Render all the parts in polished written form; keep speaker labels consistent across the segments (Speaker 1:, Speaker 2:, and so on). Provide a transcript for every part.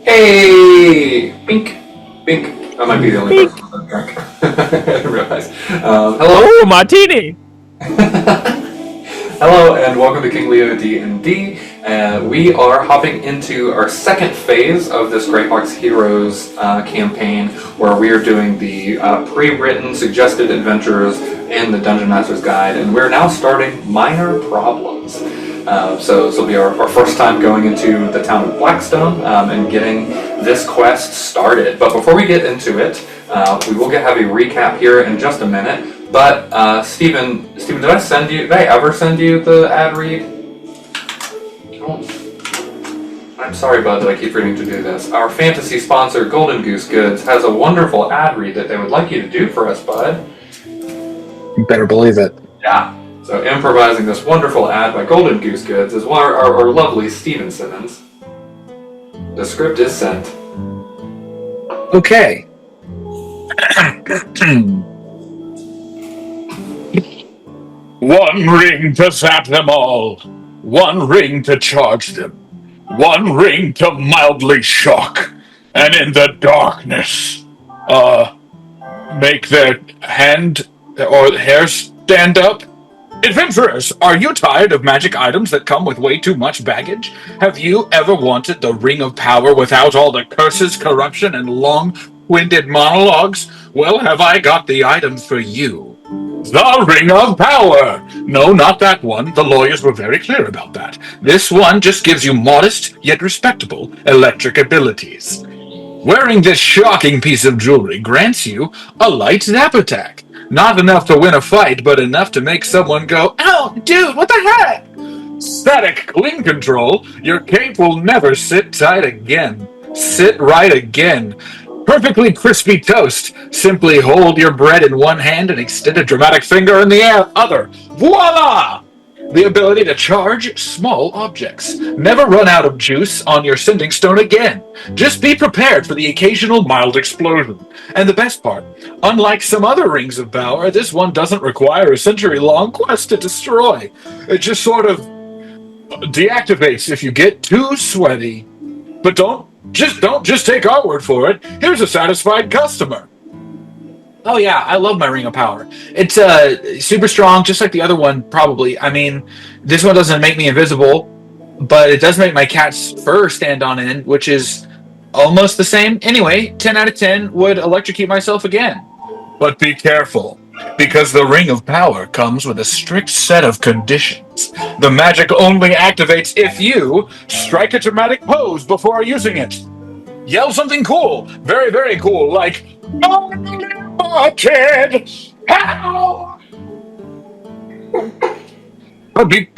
Speaker 1: Hey! Bink! Bink. I might be the only person who's drunk. I didn't realize. Hello?
Speaker 2: Oh, martini!
Speaker 1: Hello, and welcome to King Leo D&D. We are hopping into our second phase of this Grayhawk's Heroes campaign, where we are doing the pre-written suggested adventures in the Dungeon Master's Guide, and we're now starting Minor Problems. So this will be our first time going into the town of Blackstone and getting this quest started. But before we get into it, we will have a recap here in just a minute. But Stephen, did I ever send you the ad read? I'm sorry, bud, that I keep forgetting to do this. Our fantasy sponsor, Golden Goose Goods, has a wonderful ad read that they would like you to do for us, bud.
Speaker 3: You better believe it.
Speaker 1: Yeah. So improvising this wonderful ad by Golden Goose Goods is our lovely Steven Simmons. The script is sent.
Speaker 3: Okay.
Speaker 2: One ring to zap them all. One ring to charge them. One ring to mildly shock. And in the darkness, make their hand or hair stand up. Adventurers, are you tired of magic items that come with way too much baggage? Have you ever wanted the Ring of Power without all the curses, corruption, and long-winded monologues? Well, have I got the item for you. The Ring of Power! No, not that one. The lawyers were very clear about that. This one just gives you modest, yet respectable, electric abilities. Wearing this shocking piece of jewelry grants you a light zap attack. Not enough to win a fight, but enough to make someone go, "Ow, dude, what the heck?" Static clean control. Your cape will never sit tight again. Sit right again. Perfectly crispy toast. Simply hold your bread in one hand and extend a dramatic finger in the other. Voila! The ability to charge small objects. Never run out of juice on your sending stone again. Just be prepared for the occasional mild explosion. And the best part, unlike some other rings of power, this one doesn't require a century-long quest to destroy. It just sort of deactivates if you get too sweaty. But don't just take our word for it. Here's a satisfied customer. Oh yeah, I love my Ring of Power. It's super strong, just like the other one, probably. I mean, this one doesn't make me invisible, but it does make my cat's fur stand on end, which is almost the same. Anyway, 10 out of 10 would electrocute myself again. But be careful, because the Ring of Power comes with a strict set of conditions. The magic only activates if you strike a dramatic pose before using it. Yell something cool, very, very cool, like, "Oh, kid! How?"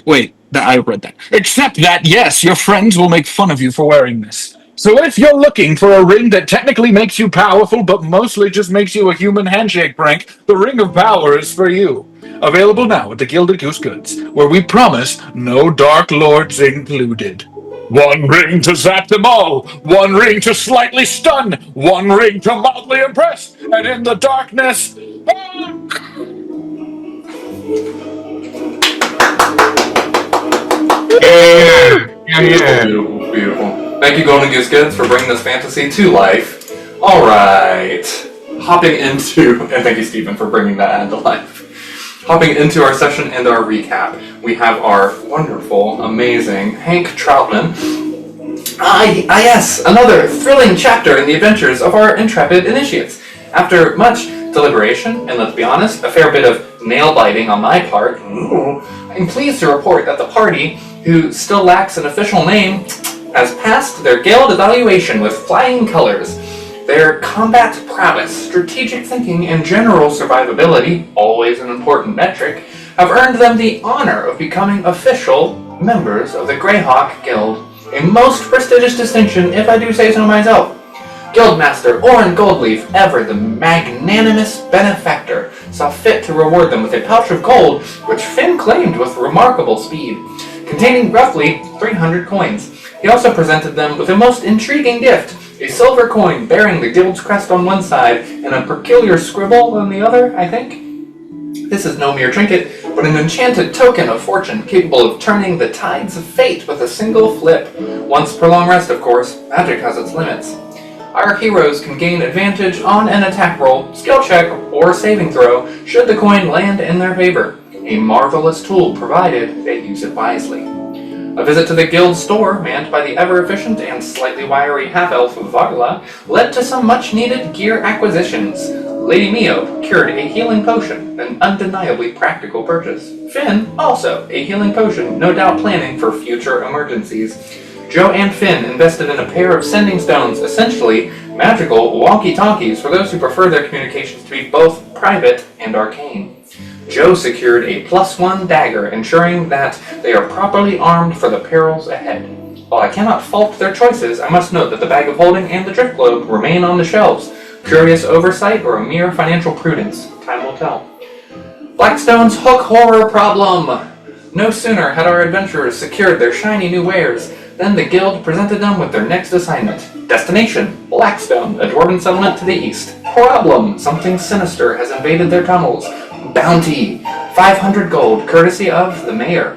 Speaker 2: Wait, I read that. Except that, yes, your friends will make fun of you for wearing this. So if you're looking for a ring that technically makes you powerful, but mostly just makes you a human handshake prank, the Ring of Power is for you. Available now at the Gilded Goose Goods, where we promise no Dark Lords included. One ring to zap them all. One ring to slightly stun. One ring to mildly impress. And in the darkness...
Speaker 1: Yeah. Beautiful. Thank you, Golden Goose Goods, for bringing this fantasy to life. Alright. Hopping into... And thank you, Stephen, for bringing that ad to life. Hopping into our session and our recap, we have our wonderful, amazing Hank Troutman. Yes, another thrilling chapter in the adventures of our intrepid initiates. After much deliberation, and let's be honest, a fair bit of nail-biting on my part, I'm pleased to report that the party, who still lacks an official name, has passed their guild evaluation with flying colors. Their combat prowess, strategic thinking, and general survivability, always an important metric, have earned them the honor of becoming official members of the Grayhawk Guild, a most prestigious distinction, if I do say so myself. Guildmaster Oren Goldleaf, ever the magnanimous benefactor, saw fit to reward them with a pouch of gold, which Finn claimed with remarkable speed, containing roughly 300 coins. He also presented them with a most intriguing gift, A silver coin bearing the guild's crest on one side and a peculiar scribble on the other, I think. This is no mere trinket, but an enchanted token of fortune capable of turning the tides of fate with a single flip. Once per long rest, of course, magic has its limits. Our heroes can gain advantage on an attack roll, skill check, or saving throw should the coin land in their favor. A marvelous tool provided they use it wisely. A visit to the guild store, manned by the ever-efficient and slightly wiry half-elf Varla, led to some much-needed gear acquisitions. Lady Mio cured a healing potion, an undeniably practical purchase. Finn, also, a healing potion, no doubt planning for future emergencies. Joe and Finn invested in a pair of sending stones, essentially magical walkie-talkies for those who prefer their communications to be both private and arcane. Joe secured a +1 dagger, ensuring that they are properly armed for the perils ahead. While I cannot fault their choices, I must note that the bag of holding and the drift globe remain on the shelves. Curious oversight or a mere financial prudence? Time will tell. Blackstone's hook horror problem! No sooner had our adventurers secured their shiny new wares than the guild presented them with their next assignment. Destination: Blackstone, a dwarven settlement to the east. Problem: something sinister has invaded their tunnels. Bounty: 500 gold, courtesy of the mayor.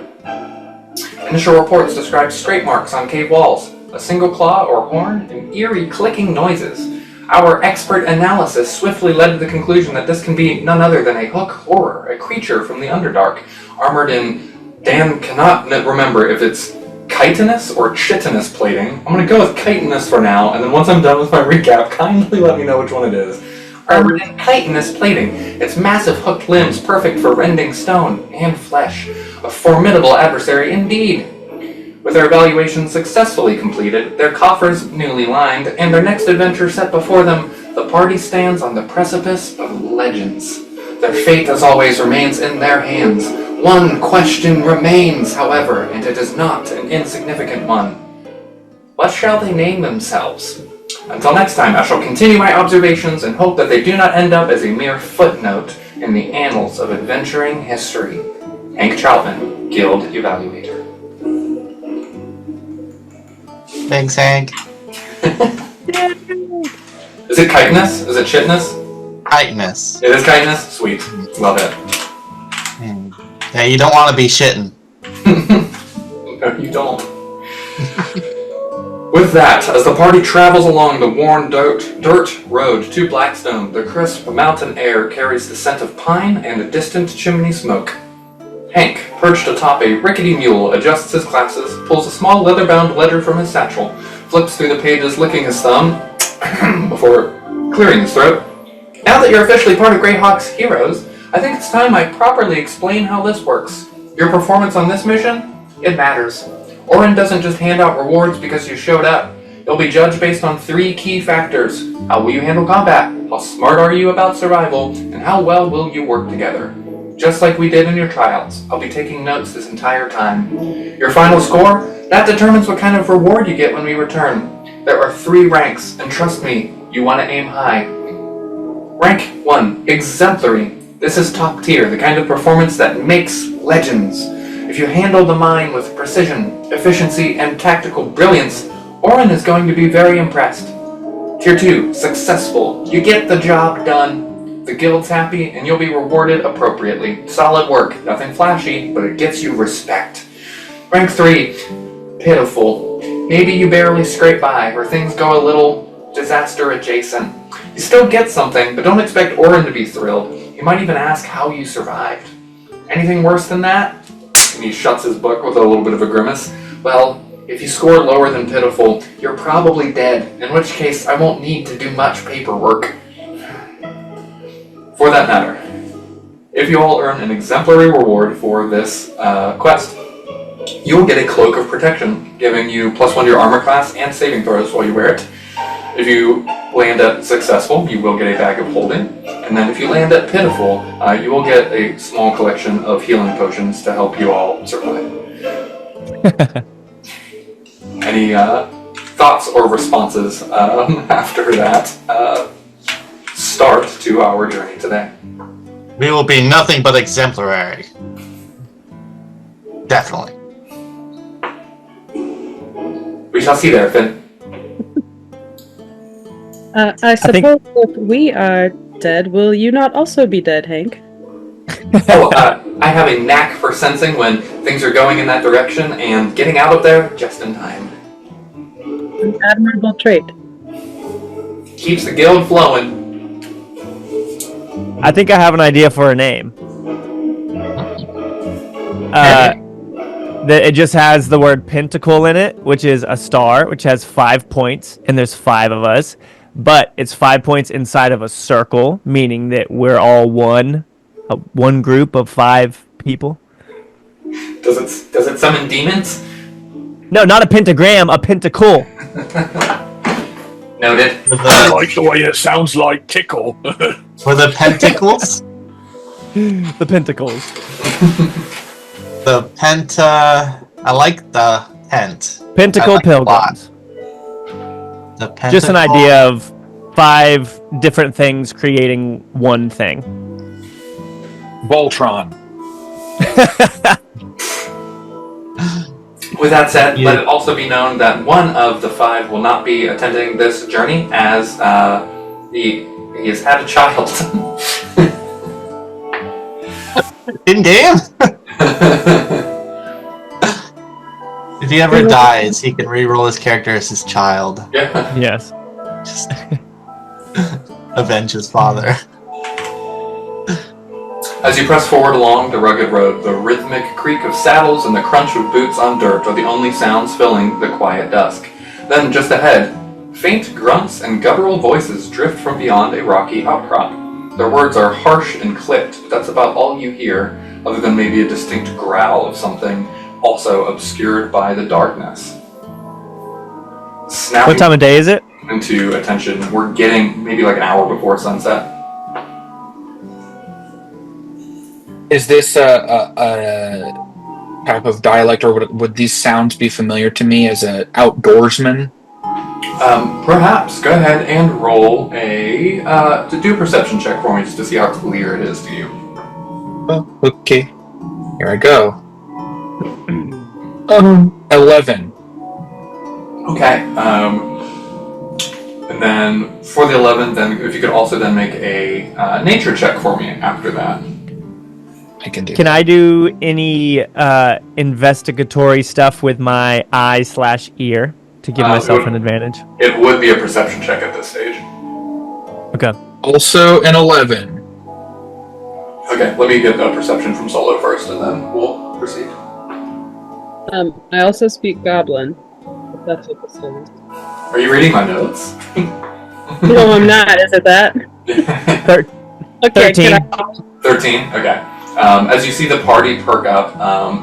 Speaker 1: Initial reports describe scrape marks on cave walls, a single claw or horn, and eerie clicking noises. Our expert analysis swiftly led to the conclusion that this can be none other than a hook horror, a creature from the Underdark, armored in, Dan cannot remember if it's chitinous or chitinous plating. I'm going to go with chitinous for now, and then once I'm done with my recap, kindly let me know which one it is. Armored in chitinous plating, its massive hooked limbs perfect for rending stone and flesh. A formidable adversary indeed. With their evaluation successfully completed, their coffers newly lined, and their next adventure set before them, the party stands on the precipice of legends. Their fate, as always, remains in their hands. One question remains, however, and it is not an insignificant one. What shall they name themselves? Until next time, I shall continue my observations and hope that they do not end up as a mere footnote in the annals of adventuring history. Hank Troutman, Guild Evaluator.
Speaker 4: Thanks, Hank.
Speaker 1: Is it chitinous? Is it chitness?
Speaker 4: Chitinous.
Speaker 1: It is chitinous? Sweet. Love it.
Speaker 4: Yeah, you don't want to be shitting.
Speaker 1: No, you don't. With that, as the party travels along the worn dirt road to Blackstone, the crisp mountain air carries the scent of pine and a distant chimney smoke. Hank, perched atop a rickety mule, adjusts his glasses, pulls a small leather-bound ledger from his satchel, flips through the pages licking his thumb, before clearing his throat. Now that you're officially part of Grayhawk's heroes, I think it's time I properly explain how this works. Your performance on this mission? It matters. Orin doesn't just hand out rewards because you showed up. You'll be judged based on 3 key factors. How will you handle combat? How smart are you about survival? And how well will you work together? Just like we did in your trials, I'll be taking notes this entire time. Your final score? That determines what kind of reward you get when we return. There are 3 ranks, and trust me, you want to aim high. Rank 1, Exemplary. This is top tier, the kind of performance that makes legends. If you handle the mine with precision, efficiency, and tactical brilliance, Orin is going to be very impressed. Tier 2, Successful. You get the job done. The guild's happy, and you'll be rewarded appropriately. Solid work, nothing flashy, but it gets you respect. Rank 3, Pitiful. Maybe you barely scrape by, or things go a little disaster adjacent. You still get something, but don't expect Orin to be thrilled. He might even ask how you survived. Anything worse than that? And he shuts his book with a little bit of a grimace. Well, if you score lower than Pitiful, you're probably dead, in which case I won't need to do much paperwork. For that matter, if you all earn an exemplary reward for this quest, you will get a Cloak of Protection, giving you +1 to your armor class and saving throws while you wear it. If you land at Successful, you will get a Bag of Holding, and then if you land at Pitiful, you will get a small collection of healing potions to help you all survive. Any thoughts or responses after that start to our journey today?
Speaker 4: We will be nothing but exemplary. Definitely.
Speaker 1: We shall see there, Finn.
Speaker 5: I suppose if we are dead, will you not also be dead, Hank?
Speaker 1: I have a knack for sensing when things are going in that direction and getting out of there just in time.
Speaker 5: An admirable trait.
Speaker 1: Keeps the guild flowing.
Speaker 6: I think I have an idea for a name. It just has the word pentacle in it, which is a star, which has 5 points, and there's 5 of us. But it's 5 points inside of a circle, meaning that we're all one group of 5 people.
Speaker 1: Does it summon demons?
Speaker 6: No, not a pentagram, a pentacle.
Speaker 1: Noted.
Speaker 2: I like the way it sounds like tickle.
Speaker 4: For the pentacles?
Speaker 6: The pentacles.
Speaker 4: The penta... I like the pent.
Speaker 6: Pentacle
Speaker 4: I like it a lot.
Speaker 6: pilgrims.
Speaker 4: The pentacle...
Speaker 6: Just an idea of 5 different things creating one thing.
Speaker 2: Voltron.
Speaker 1: With that said, let it also be known that one of the 5 will not be attending this journey as he has had a child.
Speaker 4: In game? If he ever dies, he can re-roll his character as his child.
Speaker 1: Yeah.
Speaker 6: Yes.
Speaker 4: Just avenge his father.
Speaker 1: As you press forward along the rugged road, the rhythmic creak of saddles and the crunch of boots on dirt are the only sounds filling the quiet dusk. Then, just ahead, faint grunts and guttural voices drift from beyond a rocky outcrop. Their words are harsh and clipped, but that's about all you hear, other than maybe a distinct growl of something, also obscured by the darkness. Snapping
Speaker 6: What time of day is it?
Speaker 1: into attention, we're getting maybe like an hour before sunset.
Speaker 2: Is this a type of dialect, or would these sounds be familiar to me as an outdoorsman?
Speaker 1: Perhaps. Go ahead and roll to do a perception check for me just to see how clear it is to you.
Speaker 2: Oh, okay. Here I go. 11.
Speaker 1: Okay. And then for the 11, then if you could also then make a nature check for me after that.
Speaker 2: I can do.
Speaker 6: Can I do any investigatory stuff with my eye/ear to give myself an advantage?
Speaker 1: It would be a perception check at this stage.
Speaker 6: Okay.
Speaker 2: Also an 11.
Speaker 1: Okay, let me get a perception from Solo first, and then we'll proceed.
Speaker 5: I also speak Goblin. If that's what this is.
Speaker 1: Are you reading my notes?
Speaker 5: No, I'm not. Is it that? Okay.
Speaker 6: 13.
Speaker 1: 13. Okay. As you see the party perk up,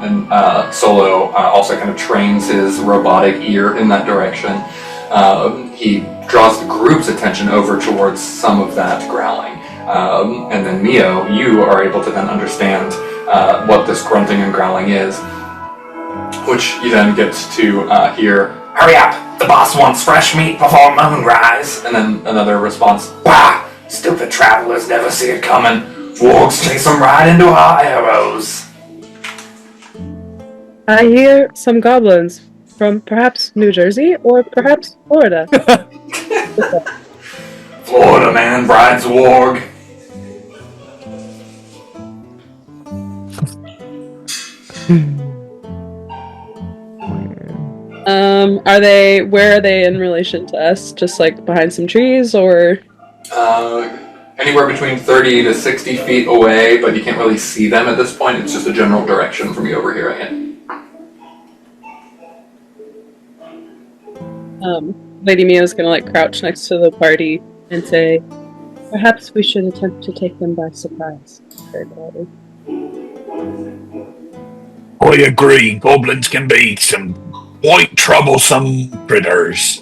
Speaker 1: and Solo also kind of trains his robotic ear in that direction, he draws the group's attention over towards some of that growling. And then Mio, you are able to then understand what this grunting and growling is, which you then get to hear, "Hurry up! The boss wants fresh meat before moonrise!" And then another response, "Bah! Stupid travelers never see it coming. Wargs chase them right into our arrows."
Speaker 5: I hear some goblins from perhaps New Jersey or perhaps Florida.
Speaker 1: Florida man brides a warg.
Speaker 5: Where are they in relation to us? Just like behind some trees or?
Speaker 1: Anywhere between 30 to 60 feet away, but you can't really see them at this point. It's just a general direction from you overhearing it.
Speaker 5: Lady Mia's gonna like crouch next to the party and say, "Perhaps we should attempt to take them by surprise." Very quietly.
Speaker 2: I agree. Goblins can be some quite troublesome critters.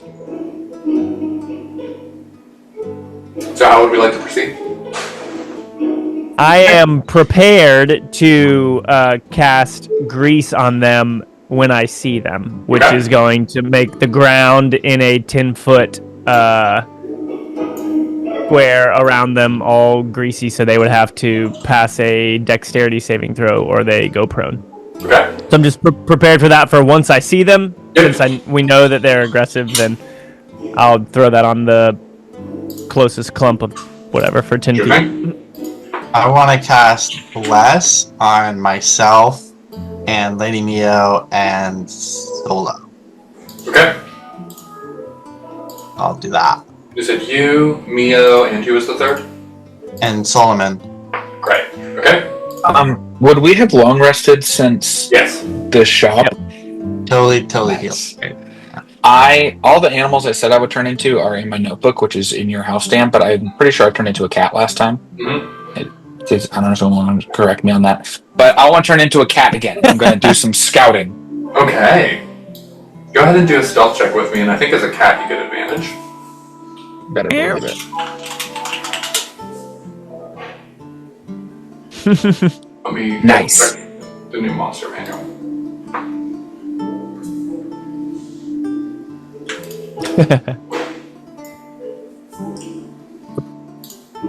Speaker 1: So how would we like to proceed?
Speaker 6: I am prepared to cast grease on them when I see them, which
Speaker 1: Okay.
Speaker 6: is going to make the ground in a 10-foot square around them all greasy, so they would have to pass a dexterity saving throw or they go prone.
Speaker 1: Okay.
Speaker 6: So I'm just prepared for that for once I see them.
Speaker 1: Yep.
Speaker 6: Since we know that they're aggressive, then I'll throw that on the closest clump of whatever for 10
Speaker 1: Sure
Speaker 6: feet.
Speaker 1: thing.
Speaker 4: I want to cast Bless on myself and Lady Mio and Solo.
Speaker 1: Okay.
Speaker 4: I'll do that.
Speaker 1: You said you, Mio, and who was the third?
Speaker 4: And Solomon.
Speaker 1: Great. Okay.
Speaker 2: Would we have long rested since
Speaker 1: Yes.
Speaker 2: the shop?
Speaker 4: Totally
Speaker 2: Nice.
Speaker 4: healed.
Speaker 2: All the animals I said I would turn into are in my notebook, which is in your house, Dan, but I'm pretty sure I turned into a cat last time.
Speaker 1: Mm-hmm.
Speaker 2: I don't know if someone wants to correct me on that. But I want to turn into a cat again. I'm going to do some scouting.
Speaker 1: Okay. Go ahead and do a stealth check with me, and I think as a cat you get advantage.
Speaker 2: Better believe it.
Speaker 1: Let me
Speaker 2: Nice.
Speaker 1: check the new monster manual.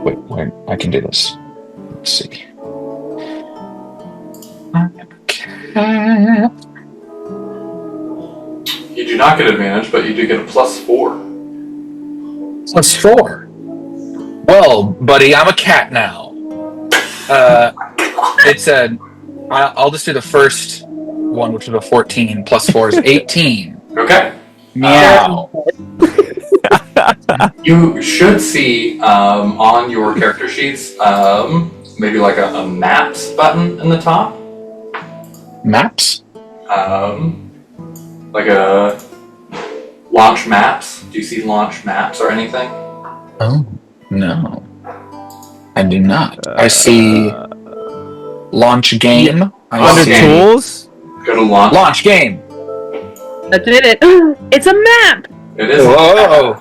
Speaker 2: Wait, I can do this. Let's see. Cat.
Speaker 1: You do not get advantage, but you do get a +4.
Speaker 2: +4. Well, buddy, I'm a cat now. I'll just do the first one, which is a 14. +4 is 18.
Speaker 1: Okay.
Speaker 2: Meow.
Speaker 1: You should see on your character sheets maybe like a maps button in the top.
Speaker 2: Maps?
Speaker 1: Like a launch maps. Do you see launch maps or anything?
Speaker 2: Oh, no. I do not. I see launch game. I
Speaker 6: Under
Speaker 2: see
Speaker 6: tools?
Speaker 1: Go to launch.
Speaker 2: launch game.
Speaker 5: I did it. It's a map.
Speaker 1: It is.
Speaker 2: Whoa.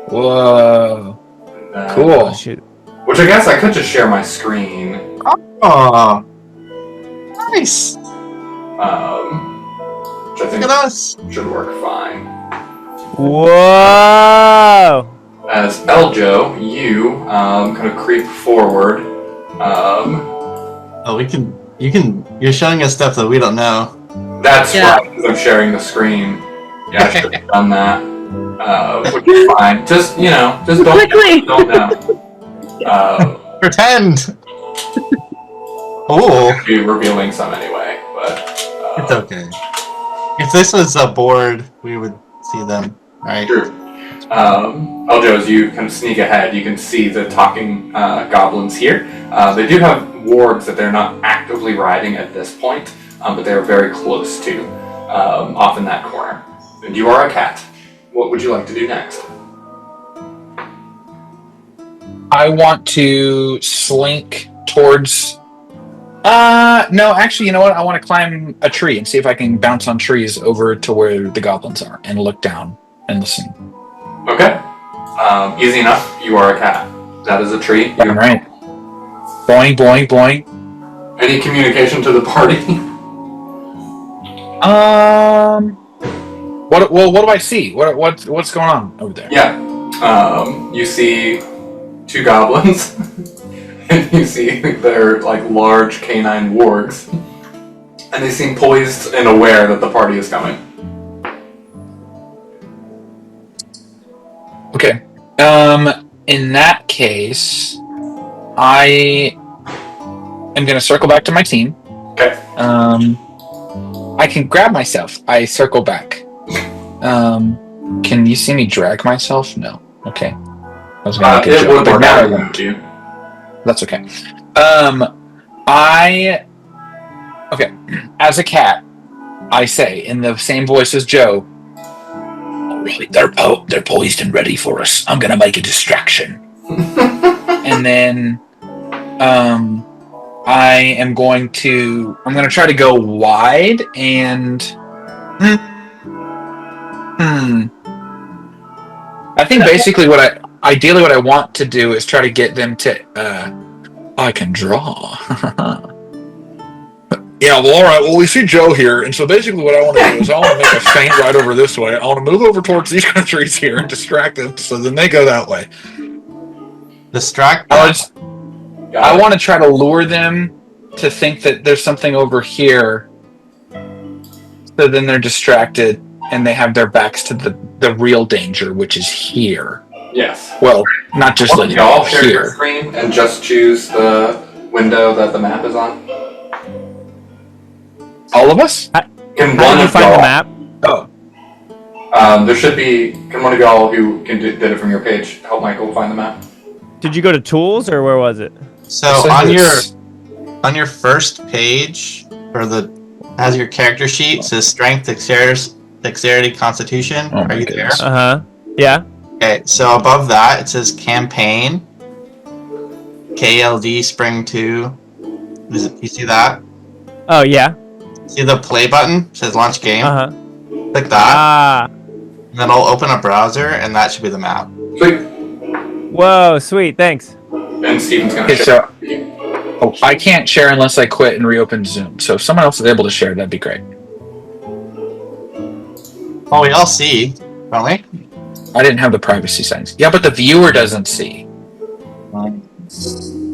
Speaker 2: Whoa. Cool.
Speaker 6: Oh, shoot.
Speaker 1: Which I guess I could just share my screen.
Speaker 4: Oh, nice.
Speaker 1: Which I think
Speaker 4: Look at us.
Speaker 1: should work fine.
Speaker 6: Whoa!
Speaker 1: As Eljo, you kind of creep forward.
Speaker 4: Oh, you're showing us stuff that we don't know.
Speaker 1: That's
Speaker 5: Yeah.
Speaker 1: right, because I'm sharing the screen. Yeah, I should have done that. Which is fine. Just don't
Speaker 5: Quickly.
Speaker 1: don't know.
Speaker 4: Pretend. Oh,
Speaker 1: Be revealing some anyway, but
Speaker 4: it's okay. If this was a board, we would see them, right?
Speaker 1: True. Eljo, as you kind of sneak ahead, you can see the talking goblins here. They do have wargs that they're not actively riding at this point, but they are very close to, off in that corner. And you are a cat. What would you like to do next?
Speaker 2: I want to slink towards. No, actually, you know what? I want to climb a tree and see if I can bounce on trees over to where the goblins are and look down and listen.
Speaker 1: Okay. Easy enough. You are a cat. That is a tree.
Speaker 2: All right. Boing, boing, boing.
Speaker 1: Any communication to the party?
Speaker 2: What do I see? What's going on over there?
Speaker 1: Yeah. You see two goblins, and you see their like large canine wargs, and they seem poised and aware that the party is coming.
Speaker 2: Okay. In that case, I am going to circle back to my team.
Speaker 1: Okay.
Speaker 2: I can grab myself. I circle back. Can you see me drag myself? No. Okay. I was going to make a
Speaker 1: It
Speaker 2: joke,
Speaker 1: would
Speaker 2: but
Speaker 1: work
Speaker 2: now I
Speaker 1: out
Speaker 2: won't.
Speaker 1: for you.
Speaker 2: That's okay. Okay. As a cat, I say in the same voice as Joe. Really, they're poised and ready for us. I'm gonna make a distraction, and then I'm gonna try to go wide and I think basically what I want to do is try to get them to I can draw. Yeah, well, all right. Well, we see Joe here, and so basically what I want to do is I want to make a feint right over this way. I want to move over towards these countries here and distract them, so then they go that way.
Speaker 4: Distract.
Speaker 2: I want to try to lure them to think that there's something over here, so then they're distracted and they have their backs to the real danger, which is here.
Speaker 1: Yes.
Speaker 2: Well, not just
Speaker 1: Why don't y'all share your
Speaker 2: here.
Speaker 1: screen and just choose the window that the map is on?
Speaker 2: All of us?
Speaker 1: Can
Speaker 6: How
Speaker 1: one
Speaker 6: did you
Speaker 1: of
Speaker 6: find the
Speaker 1: y'all?
Speaker 6: map?
Speaker 2: Oh,
Speaker 1: There should be. Can one of y'all who did it from your page help Michael find the map?
Speaker 6: Did you go to tools or where was it?
Speaker 4: So
Speaker 2: it says
Speaker 4: on your first page, or has your character sheet, it says strength, dexterity, constitution.
Speaker 2: Oh
Speaker 4: Are
Speaker 2: my
Speaker 4: you
Speaker 2: goodness.
Speaker 4: there?
Speaker 6: Yeah.
Speaker 4: Okay, so above that it says campaign. KLD Spring 2. You see that?
Speaker 6: Oh yeah.
Speaker 4: See the play button? It says launch game. Click that,
Speaker 6: Ah.
Speaker 4: and then it'll open a browser, and that should be the map.
Speaker 1: Sweet.
Speaker 6: Whoa. Sweet. Thanks.
Speaker 1: And Steven's gonna
Speaker 2: Okay,
Speaker 1: share.
Speaker 2: Oh, I can't share unless I quit and reopen Zoom. So if someone else is able to share, that'd be great.
Speaker 4: Oh, we all see, don't we?
Speaker 2: I didn't have the privacy settings. Yeah, but the viewer doesn't see.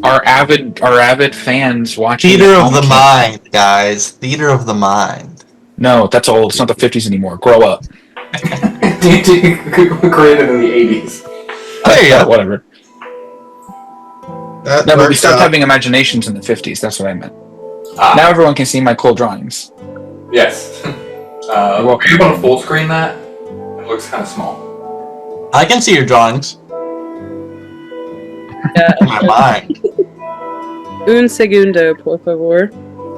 Speaker 2: Our avid fans watching.
Speaker 4: Theater of the mind, guys. Theater of the mind.
Speaker 2: No, that's old. It's not the 50s anymore. Grow up.
Speaker 1: D&D created in the 80s.
Speaker 4: There you go.
Speaker 2: Whatever.
Speaker 4: That
Speaker 2: No, but we
Speaker 4: works
Speaker 2: stopped
Speaker 4: out.
Speaker 2: having imaginations in the 50s. That's what I meant.
Speaker 1: Ah,
Speaker 2: Now everyone can see my cool drawings.
Speaker 1: yes.
Speaker 2: welcome.
Speaker 1: Can you want to full screen that? It looks kind of small.
Speaker 4: I can see your drawings
Speaker 5: Yeah.
Speaker 4: in my mind.
Speaker 5: Un segundo, por favor.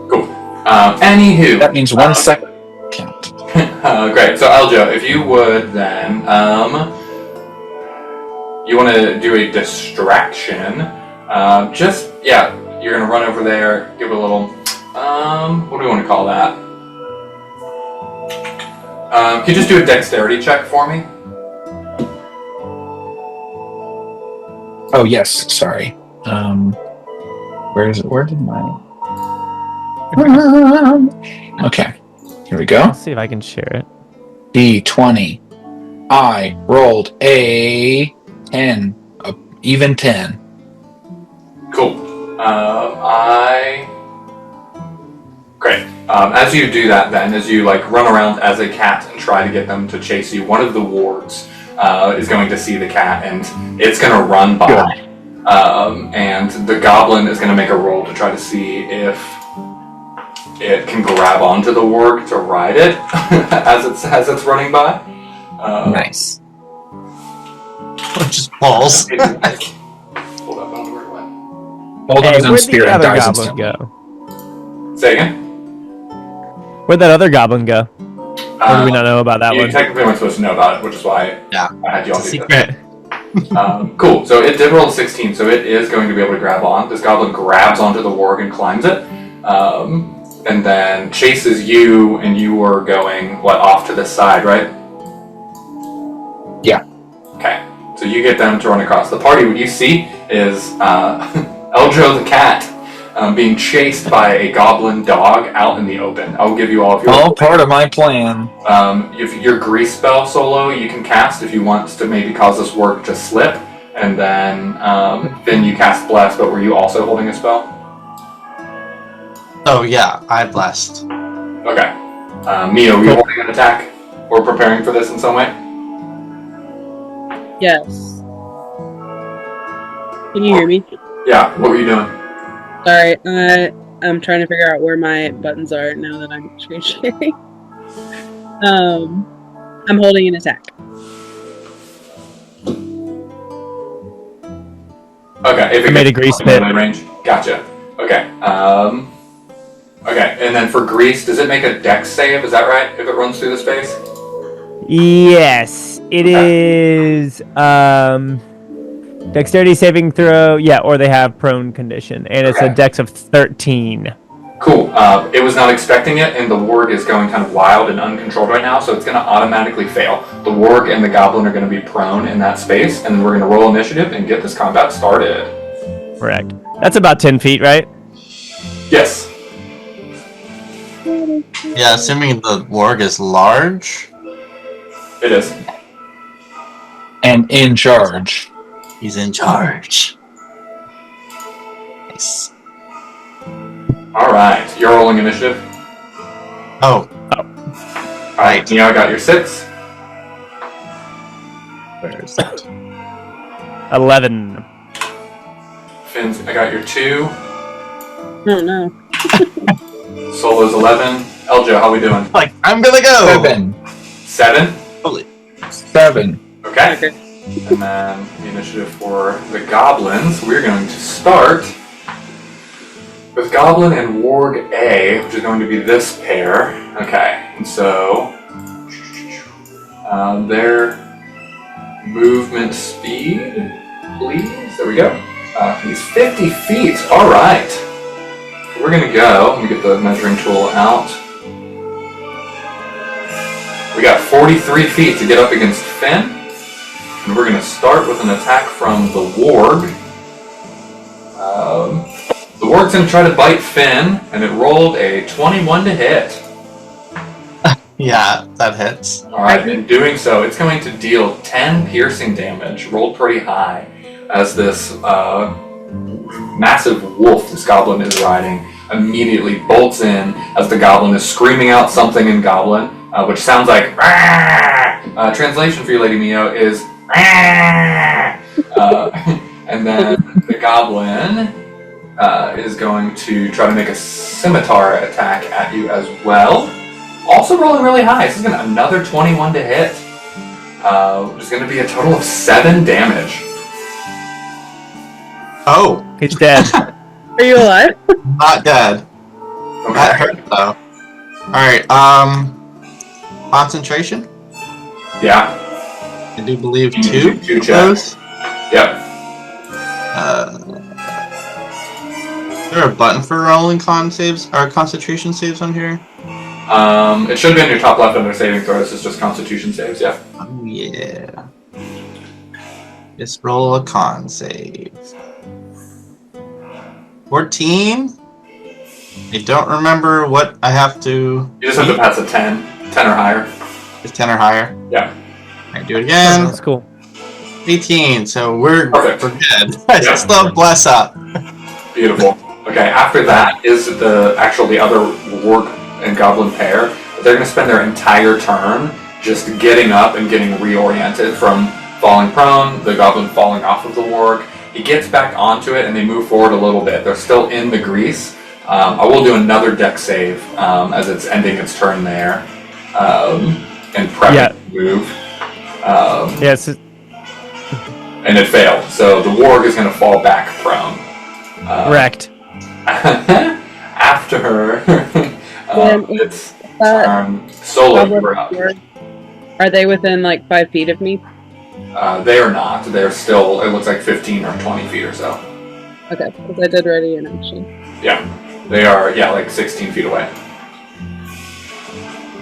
Speaker 1: Cool. Anywho.
Speaker 2: That means 1 second count.
Speaker 1: Great. So Aljo, if you would then, you want to do a distraction. You're gonna run over there, give it a little, what do we want to call that? Can you just do a dexterity check for me?
Speaker 2: Oh, yes. Sorry. Where is it? Where did my... Okay. Here we go.
Speaker 6: Let's see if I can share it.
Speaker 2: D20. I rolled a 10. Even 10.
Speaker 1: Cool. Great. As you do that then, as you run around as a cat and try to get them to chase you, one of the wards is going to see the cat and it's going to run by. And the goblin is going to make a roll to try to see if it can grab onto the warg to ride it as it's running by.
Speaker 2: Nice.
Speaker 4: Just balls.
Speaker 1: Hold up, I don't know where it went.
Speaker 2: Hold on his own
Speaker 6: where'd
Speaker 2: spirit
Speaker 6: the
Speaker 2: and
Speaker 6: other
Speaker 2: dies
Speaker 6: goblin
Speaker 2: instantly.
Speaker 6: go?
Speaker 1: Say again?
Speaker 6: Where'd that other goblin go? Or do we not know about that
Speaker 1: You
Speaker 6: one?
Speaker 1: technically weren't supposed to know about it, which is why
Speaker 4: Yeah.
Speaker 1: I had you all
Speaker 4: It's a
Speaker 1: do that.
Speaker 4: secret.
Speaker 1: Cool. So it did roll a 16, so it is going to be able to grab on. This goblin grabs onto the warg and climbs it, and then chases you, and you were going, off to the side, right?
Speaker 2: Yeah.
Speaker 1: Okay. So you get them to run across. The party, what you see is Eljo the cat being chased by a goblin dog out in the open. I'll give you all of your...
Speaker 2: All part of my plan.
Speaker 1: If your grease spell solo, you can cast if you want to maybe cause this work to slip, and then you cast bless. But were you also holding a spell?
Speaker 4: Oh yeah, I blessed.
Speaker 1: Okay. Mia, were you holding an attack or preparing for this in some way?
Speaker 5: Yes. Can you hear me?
Speaker 1: Yeah. What were you doing?
Speaker 5: Sorry, I'm trying to figure out where my buttons are now that I'm screen sharing. I'm holding an attack.
Speaker 1: Okay. If
Speaker 6: I made a grease pit.
Speaker 1: range. Gotcha. Okay. Okay. And then for grease, does it make a dex save? Is that right? If it runs through the space?
Speaker 6: Yes, it is. Dexterity saving throw. Yeah, or they have prone condition, and it's a
Speaker 1: Okay.
Speaker 6: dex of 13.
Speaker 1: Cool. It was not expecting it, and the warg is going kind of wild and uncontrolled right now, so it's going to automatically fail. The warg and the goblin are going to be prone in that space, and then we're going to roll initiative and get this combat started.
Speaker 6: Correct. That's about 10 feet, right?
Speaker 1: Yes.
Speaker 4: Yeah, assuming the warg is large,
Speaker 1: It is.
Speaker 2: And in charge.
Speaker 4: he's in charge. Nice.
Speaker 1: Alright, you're rolling initiative.
Speaker 4: Oh,
Speaker 1: Alright, Nia got your 6.
Speaker 4: where is it?
Speaker 6: 11.
Speaker 1: Finn's, I got your 2.
Speaker 5: Oh no.
Speaker 1: Solo's 11. Eljo, how we doing?
Speaker 4: Like, I'm gonna go!
Speaker 3: 7.
Speaker 1: 7?
Speaker 3: 7.
Speaker 1: Okay.
Speaker 5: Okay.
Speaker 1: And then the initiative for the goblins, we're going to start with Goblin and Warg A, which is going to be this pair. Okay, and so their movement speed, please. There we go. He's 50 feet. All right. So we're going to go. Let me get the measuring tool out. We got 43 feet to get up against Finn. And we're going to start with an attack from the Warg. The Warg's going to try to bite Finn, and it rolled a 21 to hit.
Speaker 4: Yeah, that hits.
Speaker 1: Alright, in doing so, it's going to deal 10 piercing damage, rolled pretty high, as this massive wolf this goblin is riding immediately bolts in as the goblin is screaming out something in Goblin, which sounds like "Rah!" Translation for you, Lady Mio, is "Rah!" And then the goblin is going to try to make a scimitar attack at you as well. Also rolling really high. This is going to another 21 to hit. Which is going to be a total of 7 damage.
Speaker 4: Oh,
Speaker 6: He's dead.
Speaker 5: Are you alive?
Speaker 4: not dead. That
Speaker 1: Okay.
Speaker 4: hurt though. Alright, concentration?
Speaker 1: Yeah.
Speaker 4: I do believe
Speaker 1: You
Speaker 4: 2
Speaker 1: do 2
Speaker 4: of
Speaker 1: checks.
Speaker 4: those.
Speaker 1: Yep.
Speaker 4: Is there a button for rolling con saves or concentration saves on here?
Speaker 1: It should be on your top left under saving throws. It's just Constitution saves. Yeah.
Speaker 4: Oh yeah. Just roll a con save. 14? I don't remember what I have to...
Speaker 1: You just have to pass a 10. 10 or higher.
Speaker 4: It's 10 or higher.
Speaker 1: Yeah.
Speaker 4: Alright, do it again.
Speaker 6: That's cool.
Speaker 4: 18, so we're
Speaker 1: Perfect.
Speaker 4: good. I
Speaker 1: Yeah.
Speaker 4: still bless up.
Speaker 1: Beautiful. Okay, after that is the other Warg and Goblin pair. They're going to spend their entire turn just getting up and getting reoriented from falling prone, the Goblin falling off of the Warg. He gets back onto it and they move forward a little bit. They're still in the grease. I will do another deck save as it's ending its turn there and prepping to move.
Speaker 6: Yes.
Speaker 1: And it failed. So the Warg is going to fall back prone.
Speaker 6: Wrecked.
Speaker 1: After it's Solo, you're up.
Speaker 5: Are they within like 5 feet of me?
Speaker 1: They are not. They're still, it looks like 15 or 20 feet or so.
Speaker 5: Okay, because I did ready in action.
Speaker 1: Yeah. They are, like 16 feet away.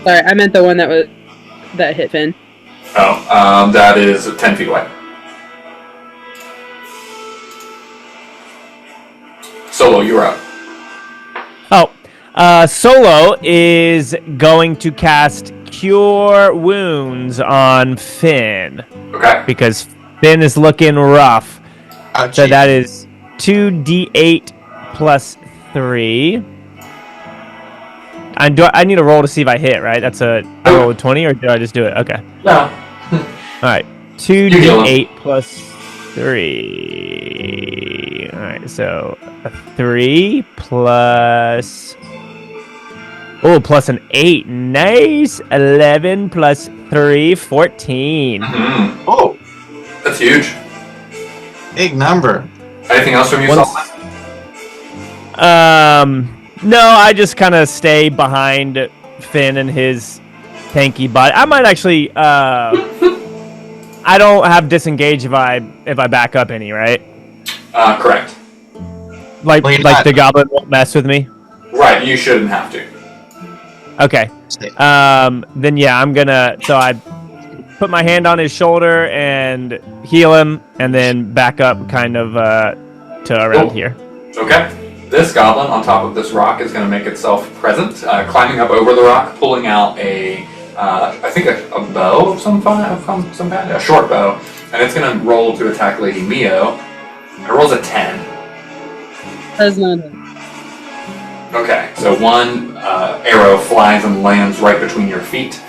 Speaker 5: Sorry, I meant the one that hit Finn.
Speaker 1: Oh, that is 10 feet away. Solo, you're up.
Speaker 6: Solo is going to cast Cure Wounds on Finn
Speaker 1: Okay.
Speaker 6: because Finn is looking rough.
Speaker 4: Ouchie.
Speaker 6: So that is 2d8 plus 3. I need a roll to see if I hit, right? I roll a 20 or did I just do it? Okay.
Speaker 1: No.
Speaker 6: Alright. 2d8 plus 3. Alright, so a 3 plus... Oh, plus an 8. Nice. 11 plus 3, 14.
Speaker 1: Mm-hmm.
Speaker 4: Oh,
Speaker 1: That's huge.
Speaker 4: big number.
Speaker 1: Anything else from you,
Speaker 6: Once-
Speaker 1: Solo?
Speaker 6: No, I just kind of stay behind Finn and his tanky body. I might actually, I don't have disengage if I back up any, right?
Speaker 1: Correct.
Speaker 6: Like
Speaker 4: Well, you're not-
Speaker 6: the goblin won't mess with me.
Speaker 1: Right, you shouldn't have to.
Speaker 6: Okay. Then yeah, I'm gonna. So I put my hand on his shoulder and heal him, and then back up, kind of to around
Speaker 1: Cool.
Speaker 6: here.
Speaker 1: Okay. This goblin on top of this rock is going to make itself present, climbing up over the rock, pulling out I think a bow of some kind, a short bow, and it's going to roll to attack Lady Mio. It rolls a 10.
Speaker 5: Does not hit.
Speaker 1: Okay, so one arrow flies and lands right between your feet.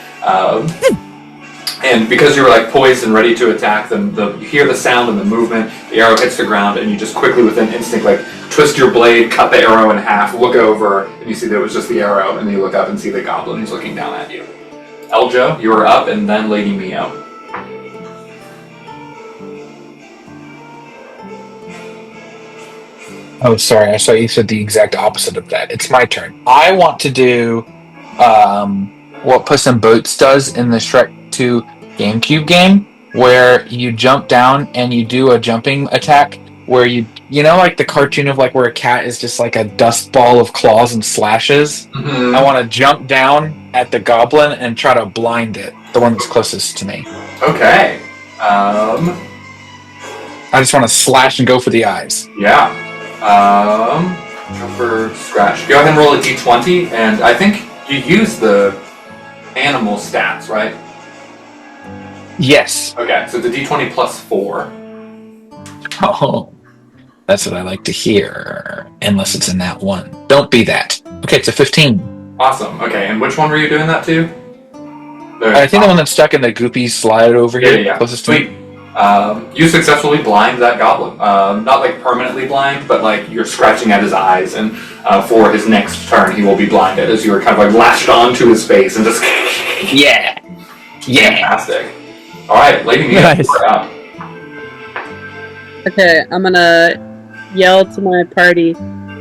Speaker 1: And because you're like poised and ready to attack them, you hear the sound and the movement, the arrow hits the ground, and you just quickly, with an instinct, like twist your blade, cut the arrow in half, look over, and you see that it was just the arrow, and then you look up and see the goblin who's looking down at you. Eljo, you are up, and then Lady Mio.
Speaker 2: Oh, sorry. I saw you said the exact opposite of that. It's my turn. I want to do what Puss in Boots does in the Shrek 2 GameCube game, where you jump down and you do a jumping attack where you know, like the cartoon of like where a cat is just like a dust ball of claws and slashes.
Speaker 1: Mm-hmm.
Speaker 2: I want to jump down at the goblin and try to blind it, the one that's closest to me.
Speaker 1: Okay.
Speaker 2: I just want to slash and go for the eyes.
Speaker 1: Yeah. Go for scratch. Go ahead and roll a d20, and I think you use the animal stats, right?
Speaker 2: Yes.
Speaker 1: Okay, so the d20 plus 4.
Speaker 2: Oh, that's what I like to hear. Unless it's in that one. Don't be that. Okay, it's a 15.
Speaker 1: Awesome. Okay, and which one were you doing that to?
Speaker 2: I think the one that's stuck in the goopy slide over here.
Speaker 1: Yeah.
Speaker 2: Closest to
Speaker 1: Sweet.
Speaker 2: me.
Speaker 1: You successfully blind that goblin. Not like permanently blind, but like you're scratching at his eyes, and for his next turn, he will be blinded as you are kind of like lashed onto his face and just.
Speaker 2: Yeah.
Speaker 1: Fantastic. All right, Lady Mia,
Speaker 6: Nice.
Speaker 1: you're up.
Speaker 5: Okay, I'm gonna yell to my party,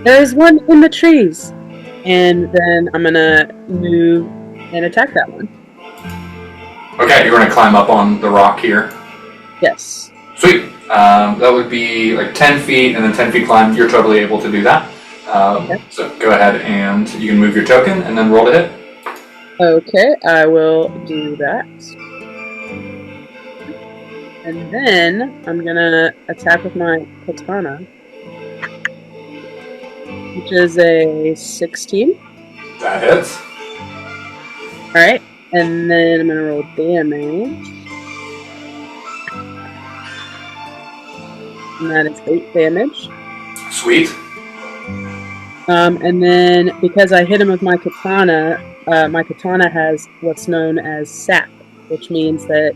Speaker 5: "There's one in the trees!" And then I'm gonna move and attack that one.
Speaker 1: Okay, you're gonna climb up on the rock here.
Speaker 5: Yes.
Speaker 1: Sweet. That would be like 10 feet and then 10 feet climb. You're totally able to do that.
Speaker 5: Okay.
Speaker 1: So go ahead and you can move your token and then roll to hit.
Speaker 5: Okay, I will do that. And then I'm gonna attack with my katana, which is a 16.
Speaker 1: That hits.
Speaker 5: Alright, and then I'm gonna roll damage. And that is 8 damage.
Speaker 1: Sweet.
Speaker 5: And then because I hit him with my katana has what's known as sap, which means that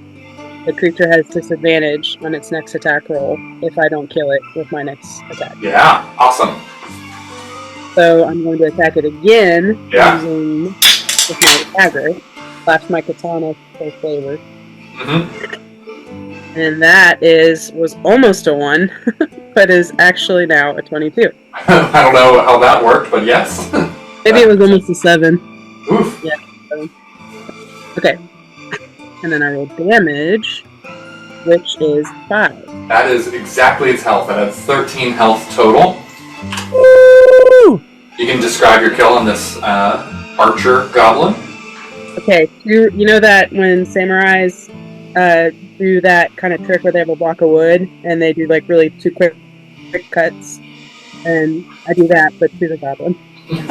Speaker 5: the creature has disadvantage on its next attack roll if I don't kill it with my next attack.
Speaker 1: Yeah, awesome.
Speaker 5: So I'm going to attack it again
Speaker 1: Yeah.
Speaker 5: using with my dagger. Flash my katana for flavor.
Speaker 1: Mm-hmm.
Speaker 5: And that was almost a 1, but is actually now a 22.
Speaker 1: I don't know how that worked, but yes.
Speaker 5: Maybe it was almost a 7.
Speaker 1: Oof.
Speaker 5: Yeah. 7. Okay. And then I roll damage, which is 5.
Speaker 1: That is exactly its health. That has 13 health total.
Speaker 6: Woo!
Speaker 1: You can describe your kill on this archer goblin.
Speaker 5: Okay, you know that when samurais do that kind of trick where they have a block of wood and they do like really 2 quick cuts, and I do that but to the goblin.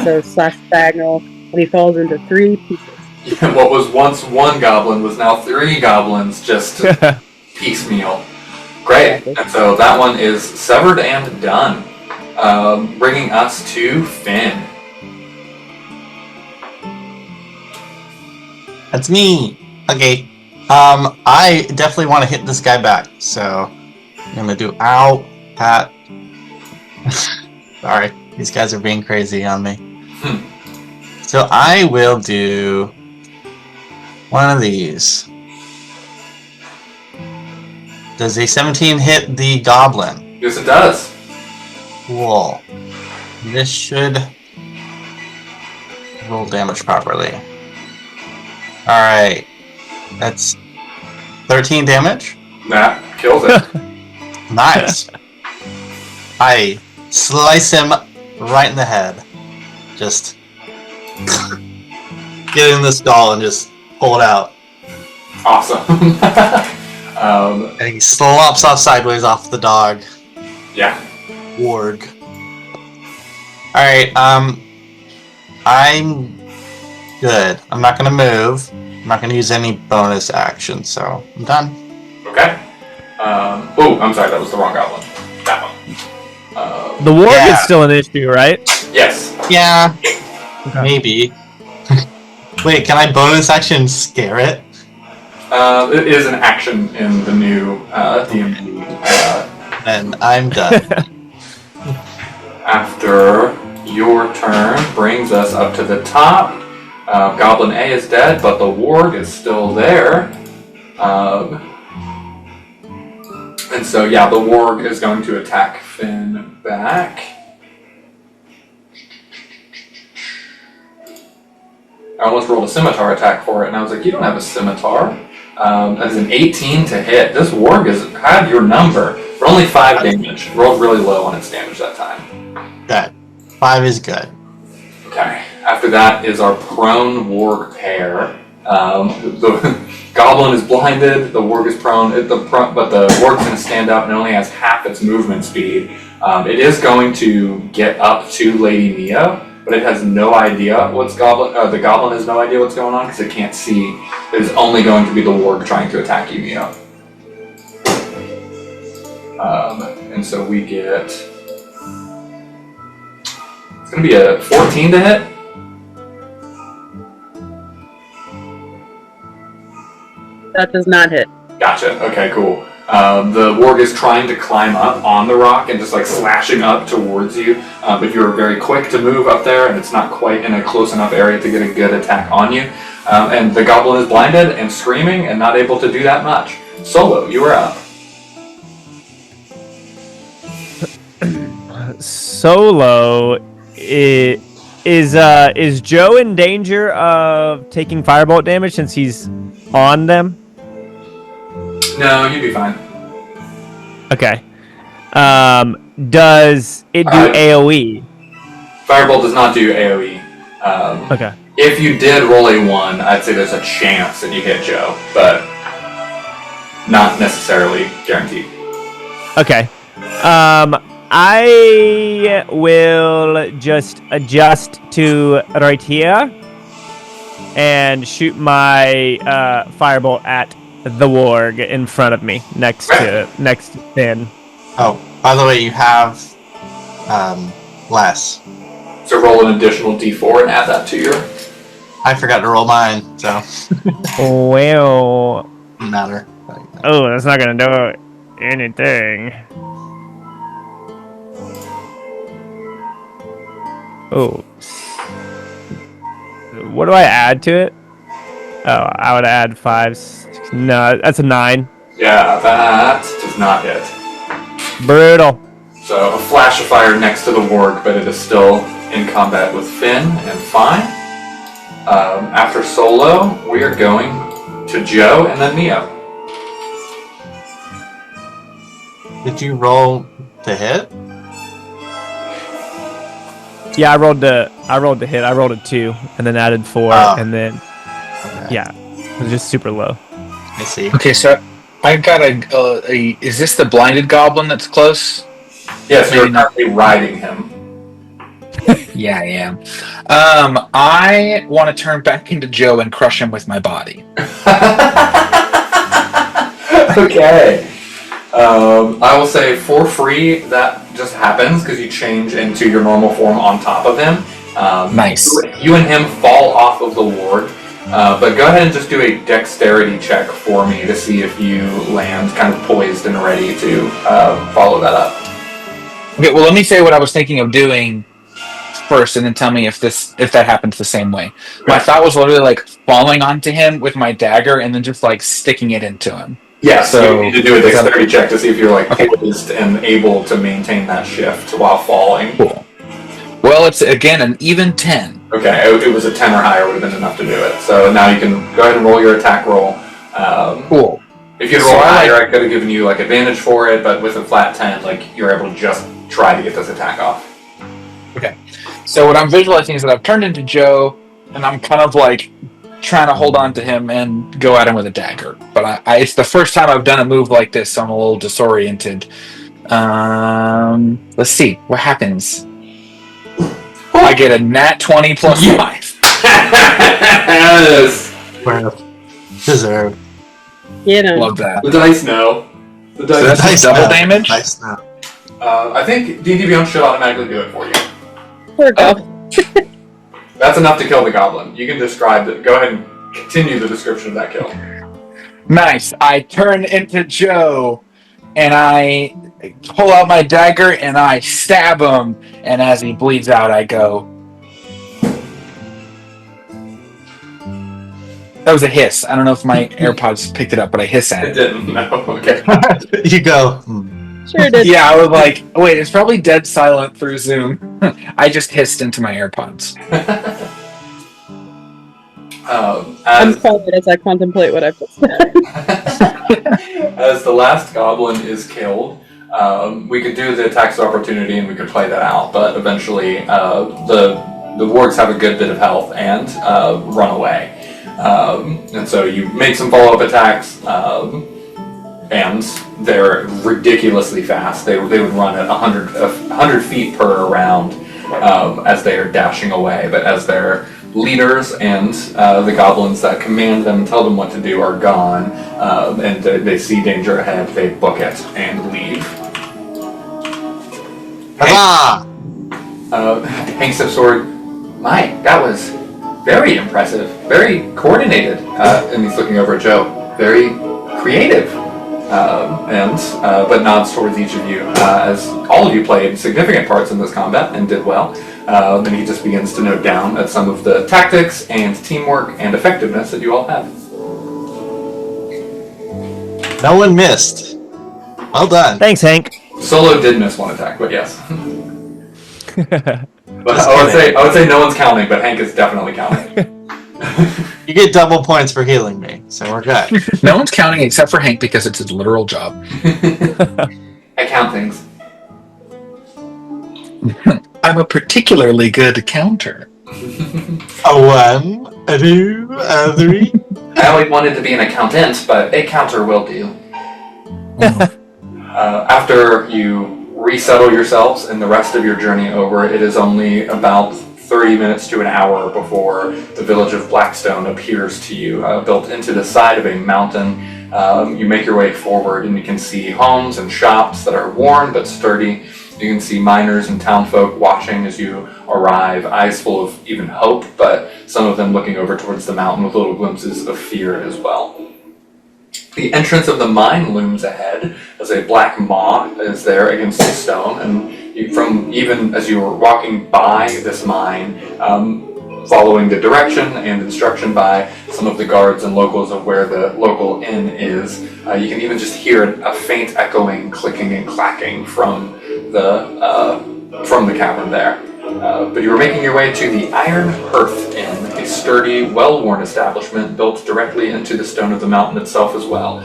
Speaker 5: So slash diagonal, and he falls into 3 pieces.
Speaker 1: What was once 1 goblin was now 3 goblins, just piecemeal. Great. And so that one is severed and done. Bringing us to Finn.
Speaker 4: That's me. Okay. I definitely want to hit this guy back, so I'm gonna do ow, pat. Sorry, these guys are being crazy on me. So I will do one of these. Does a 17 hit the goblin?
Speaker 1: Yes, it does.
Speaker 4: Cool. This should roll damage properly. Alright. That's 13 damage.
Speaker 1: That kills it.
Speaker 4: Nice. I slice him right in the head. Just get in the skull and just pull it out.
Speaker 1: Awesome.
Speaker 4: And he slops off sideways off the dog.
Speaker 1: Yeah.
Speaker 4: Warg. Alright, I'm good. I'm not gonna move. I'm not gonna use any bonus action, so I'm done.
Speaker 1: Okay. Oh, I'm sorry, that was the wrong goblin. That one.
Speaker 6: The warg
Speaker 4: Yeah.
Speaker 6: is still an issue, right?
Speaker 1: Yes.
Speaker 4: Yeah,
Speaker 6: Okay.
Speaker 4: maybe. Wait, can I bonus action scare it?
Speaker 1: It is an action in the new DnD.
Speaker 4: And I'm done.
Speaker 1: After your turn brings us up to the top. Goblin A is dead, but the warg is still there. And so, yeah, the warg is going to attack Finn back. I almost rolled a scimitar attack for it, and I was like, you don't have a scimitar. That's an 18 to hit. This warg has had your number for only 5 damage. Rolled really low on its damage that time.
Speaker 4: Good. 5 is good.
Speaker 1: Okay. After that is our prone warg pair. The goblin is blinded, the warg is prone, but the warg's going to stand up and it only has half its movement speed. It is going to get up to Lady Mia, but it has no idea the goblin has no idea what's going on because it can't see. It is only going to be the warg trying to attack you, Mia. And so we get... It's going to be a 14 to hit.
Speaker 5: That does not hit.
Speaker 1: Gotcha. Okay, cool. The warg is trying to climb up on the rock and just like slashing up towards you. But you're very quick to move up there, and it's not quite in a close enough area to get a good attack on you. And the goblin is blinded and screaming and not able to do that much. Solo, you are up.
Speaker 6: Solo, is Joe in danger of taking firebolt damage since he's on them?
Speaker 1: No, you'd be fine.
Speaker 6: Okay. Does it do AoE?
Speaker 1: Firebolt does not do AoE.
Speaker 6: Okay.
Speaker 1: If you did roll a 1, I'd say there's a chance that you hit Joe, but not necessarily guaranteed.
Speaker 6: Okay. I will just adjust to right here and shoot my firebolt at the warg in front of me, next to Finn.
Speaker 4: Oh, by the way, you have less.
Speaker 1: So roll an additional d4 and add that to your...
Speaker 4: I forgot to roll mine, so
Speaker 6: Well,
Speaker 4: doesn't matter.
Speaker 6: oh, that's not gonna do anything. Oh, what do I add to it? Oh, I would add 5. No, that's a 9.
Speaker 1: Yeah, that does not hit.
Speaker 6: Brutal.
Speaker 1: So a flash of fire next to the warg, but it is still in combat with Finn and fine. After Solo, we are going to Joe and then Neo.
Speaker 4: Did you roll to hit?
Speaker 6: Yeah, I rolled the hit. I rolled a 2 and then added 4 and then
Speaker 4: Okay.
Speaker 6: yeah, it was just super low.
Speaker 4: I see.
Speaker 2: Okay, so I got a. Is this the blinded goblin that's close?
Speaker 1: Yes, you're
Speaker 2: Maybe not.
Speaker 1: currently riding him.
Speaker 2: Yeah, I am. I want to turn back into Joe and crush him with my body.
Speaker 1: Okay. I will say for free that just happens because you change into your normal form on top of him.
Speaker 2: Nice.
Speaker 1: You and him fall off of the warg. But go ahead and just do a dexterity check for me to see if you land kind of poised and ready to follow that up.
Speaker 2: Okay, well, let me say what I was thinking of doing first, and then tell me if that happens the same way. My thought was literally like falling onto him with my dagger and then just like sticking it into him.
Speaker 1: Yeah, so
Speaker 2: So-
Speaker 1: you need to do a dexterity check to see if you're like poised and able to maintain that shift while falling.
Speaker 2: Cool. Well, it's again an even 10.
Speaker 1: Okay, it was a 10 or higher would have been enough to do it. So now you can go ahead and roll your attack roll.
Speaker 2: Cool.
Speaker 1: If you'd rolled higher, I could have given you like advantage for it, but with a flat 10, like you're able to just try to get this attack off.
Speaker 2: Okay. So what I'm visualizing is that I've turned into Joe, and I'm kind of like trying to hold on to him and go at him with a dagger. But it's the first time I've done a move like this, so I'm a little disoriented. Let's see what happens. I get a nat 20 plus 5.
Speaker 1: Yes!
Speaker 4: Well, deserved.
Speaker 5: You know.
Speaker 2: Love that.
Speaker 1: The dice know. The
Speaker 2: So
Speaker 1: dice.
Speaker 2: that's double damage?
Speaker 4: Nice now.
Speaker 1: I think D&D Beyond should automatically do it for you.
Speaker 5: Poor goblin.
Speaker 1: That's enough to kill the goblin. You can describe it. Go ahead and continue the description of that kill.
Speaker 2: Nice. I turn into Joe, and I pull out my dagger, and I stab him. And as he bleeds out, I go. That was a hiss. I don't know if my AirPods picked it up, but I hiss at
Speaker 1: It
Speaker 2: it.
Speaker 1: didn't. No. Okay.
Speaker 4: You go.
Speaker 5: Sure did.
Speaker 2: Yeah, I was like, wait, it's probably dead silent through Zoom. I just hissed into my AirPods.
Speaker 5: I'm
Speaker 1: As
Speaker 5: quiet as I contemplate what I've just done.
Speaker 1: as the last goblin is killed, we could do the attacks of opportunity and we could play that out, but eventually the wargs have a good bit of health and run away. And so you make some follow-up attacks, and they're ridiculously fast. They would run at 100 feet per round as they are dashing away, but as their leaders and the goblins that command them and tell them what to do are gone, and they see danger ahead, they book it and leave.
Speaker 4: Huzzah!
Speaker 1: Hank steps forward. My, that was very impressive, very coordinated, and he's looking over at Joe. Very creative, but nods towards each of you as all of you played significant parts in this combat and did well. And he just begins to note down at some of the tactics and teamwork and effectiveness that you all had.
Speaker 4: No one missed. Well done.
Speaker 6: Thanks, Hank.
Speaker 1: Solo did miss one attack, but yes. But
Speaker 4: Just
Speaker 1: I would say no one's counting, but Hank is definitely counting.
Speaker 4: You get double points for healing me, so we're good.
Speaker 2: No one's counting except for Hank because it's his literal job.
Speaker 1: I count things.
Speaker 2: I'm a particularly good counter.
Speaker 4: A 1, a 2, a 3.
Speaker 1: I always wanted to be an accountant, but a counter will do. After you resettle yourselves and the rest of your journey over, it is only about 30 minutes to an hour before the village of Blackstone appears to you, built into the side of a mountain. You make your way forward and you can see homes and shops that are worn but sturdy. You can see miners and townfolk watching as you arrive, eyes full of even hope, but some of them looking over towards the mountain with little glimpses of fear as well. The entrance of the mine looms ahead as a black maw is there against the stone, and even as you were walking by this mine, following the direction and instruction by some of the guards and locals of where the local inn is, you can even just hear a faint echoing, clicking and clacking from the cavern there. But you were making your way to the Iron Hearth Inn, a sturdy, well-worn establishment built directly into the stone of the mountain itself as well.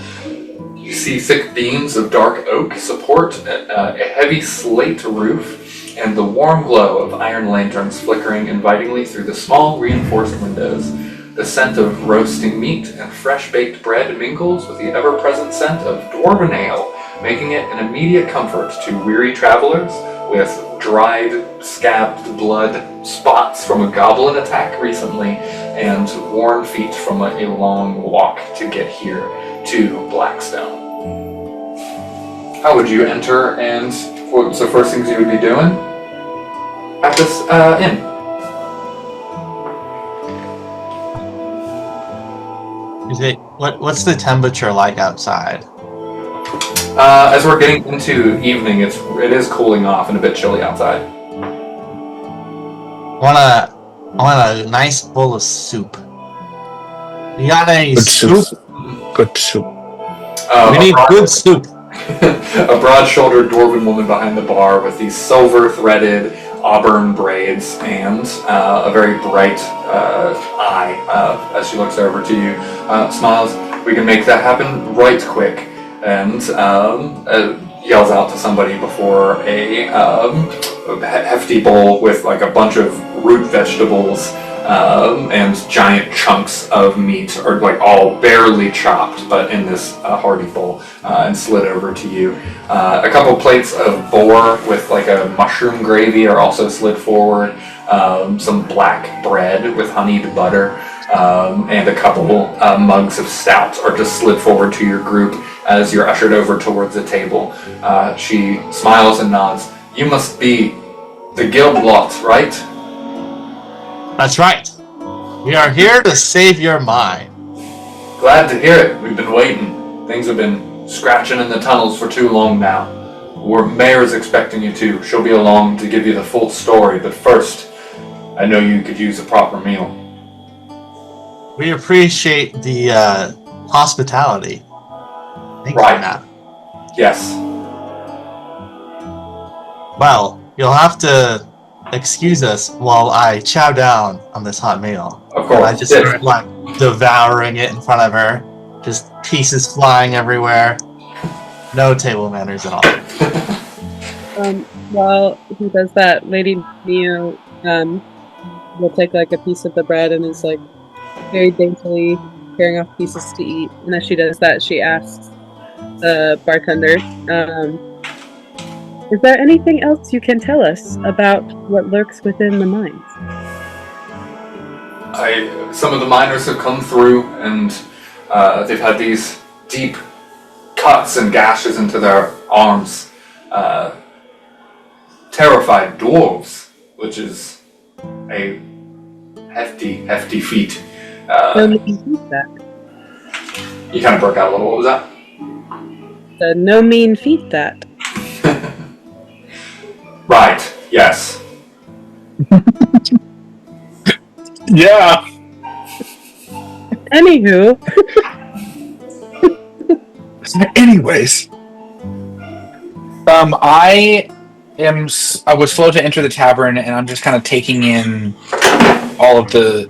Speaker 1: You see thick beams of dark oak support a heavy slate roof, and the warm glow of iron lanterns flickering invitingly through the small reinforced windows. The scent of roasting meat and fresh-baked bread mingles with the ever-present scent of dwarven ale, making it an immediate comfort to weary travelers with dried, scabbed blood spots from a goblin attack recently, and worn feet from a long walk to get here to Blackstone. How would you enter, and what's the first things you would be doing at this inn?
Speaker 4: What's the temperature like outside?
Speaker 1: As we're getting into evening, it is cooling off and a bit chilly outside.
Speaker 4: I want a nice bowl of soup. You got any soup?
Speaker 2: Good soup.
Speaker 4: We need good soup.
Speaker 1: A broad-shouldered dwarven woman behind the bar with these silver-threaded auburn braids and a very bright eye as she looks over to you, smiles. We can make that happen right quick. And yells out to somebody before a hefty bowl with like a bunch of root vegetables and giant chunks of meat, or like all barely chopped, but in this hearty bowl, and slid over to you. A couple plates of boar with like a mushroom gravy are also slid forward. Some black bread with honeyed butter. And a couple mugs of stout are just slid forward to your group as you're ushered over towards the table. She smiles and nods. You must be the guild lot, right?
Speaker 4: That's right. We are here to save your mind.
Speaker 1: Glad to hear it. We've been waiting. Things have been scratching in the tunnels for too long now. Mayor's expecting you too. She'll be along to give you the full story, but first, I know you could use a proper meal.
Speaker 4: We appreciate the hospitality. Thank you,
Speaker 1: Right.
Speaker 4: Matt.
Speaker 1: Yes.
Speaker 4: Well, you'll have to excuse us while I chow down on this hot meal.
Speaker 1: Of
Speaker 4: And
Speaker 1: course.
Speaker 4: I just start like devouring it in front of her. Just pieces flying everywhere. No table manners at all.
Speaker 5: While he does that, Lady Neo will take like a piece of the bread and is like very daintily tearing off pieces to eat. And as she does that, she asks the bartender, is there anything else you can tell us about what lurks within the mines?
Speaker 1: Some of the miners have come through, and they've had these deep cuts and gashes into their arms. Terrified dwarves, which is a hefty feat.
Speaker 5: No mean feat that.
Speaker 1: You kind of broke out a little. What was that?
Speaker 5: No mean feat that.
Speaker 1: Right. Yes.
Speaker 2: Yeah.
Speaker 5: Anywho,
Speaker 2: Anyways, I was slow to enter the tavern, and I'm just kind of taking in all of the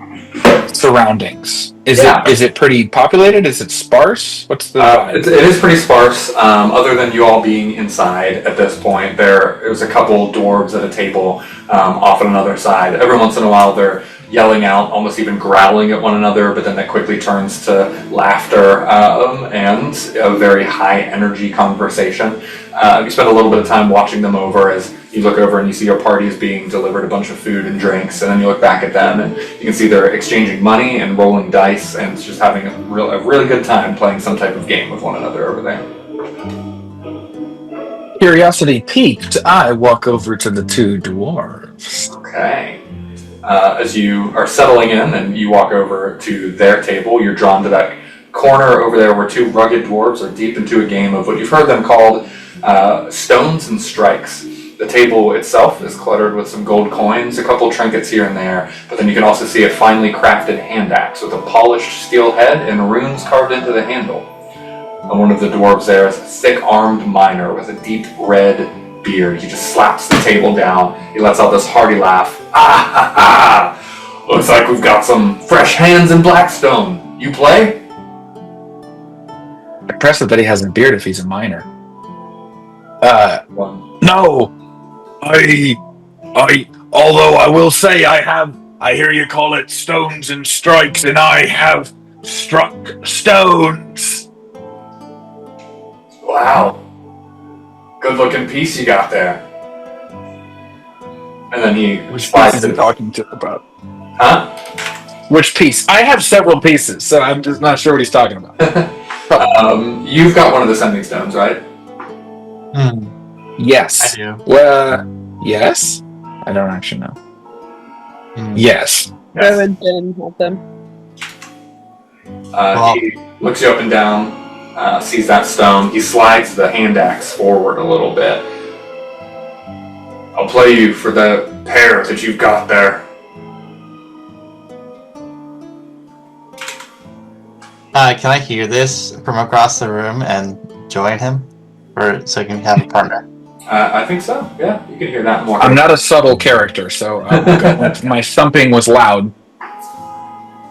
Speaker 2: surroundings. Is it pretty populated? Is it sparse? What's the vibe?
Speaker 1: It is pretty sparse. Other than you all being inside at this point, there was a couple dwarves at a table off on another side. Every once in a while, they're yelling out, almost even growling at one another, but then that quickly turns to laughter and a very high energy conversation. You spend a little bit of time watching them over as you look over and you see your party is being delivered a bunch of food and drinks, and then you look back at them and you can see they're exchanging money and rolling dice and just having a really good time playing some type of game with one another over there.
Speaker 2: Curiosity piqued, I walk over to the two dwarves.
Speaker 1: Okay. As you are settling in and you walk over to their table, you're drawn to that corner over there where two rugged dwarves are deep into a game of what you've heard them called stones and strikes. The table itself is cluttered with some gold coins, a couple trinkets here and there, but then you can also see a finely crafted hand axe with a polished steel head and runes carved into the handle. And one of the dwarves there is a thick-armed miner with a deep red beard. He just slaps the table down. He lets out this hearty laugh. Ah ha ha! Looks like we've got some fresh hands in Blackstone. You play?
Speaker 2: Impressive that he has a beard if he's a miner.
Speaker 1: One.
Speaker 2: No! Although I will say I hear you call it stones and strikes, and I have struck stones.
Speaker 1: Wow. Good looking piece you got there. And then he
Speaker 2: Which
Speaker 1: spies
Speaker 2: piece is he
Speaker 1: it.
Speaker 2: talking to about?
Speaker 1: Huh?
Speaker 2: Which piece? I have several pieces, so I'm just not sure what he's talking about.
Speaker 1: You've got one of the sending stones, right?
Speaker 2: Yes.
Speaker 4: I do.
Speaker 2: Well, yes? I don't actually know. Yes.
Speaker 5: Go and Jen help them.
Speaker 1: He looks you up and down, sees that stone. He slides the hand axe forward a little bit. I'll play you for the pair that you've got there.
Speaker 4: Can I hear this from across the room and join him? Or so I can have a partner?
Speaker 1: I think so. Yeah, you can hear that more.
Speaker 2: I'm not a subtle character, so I will go with my thumping was loud.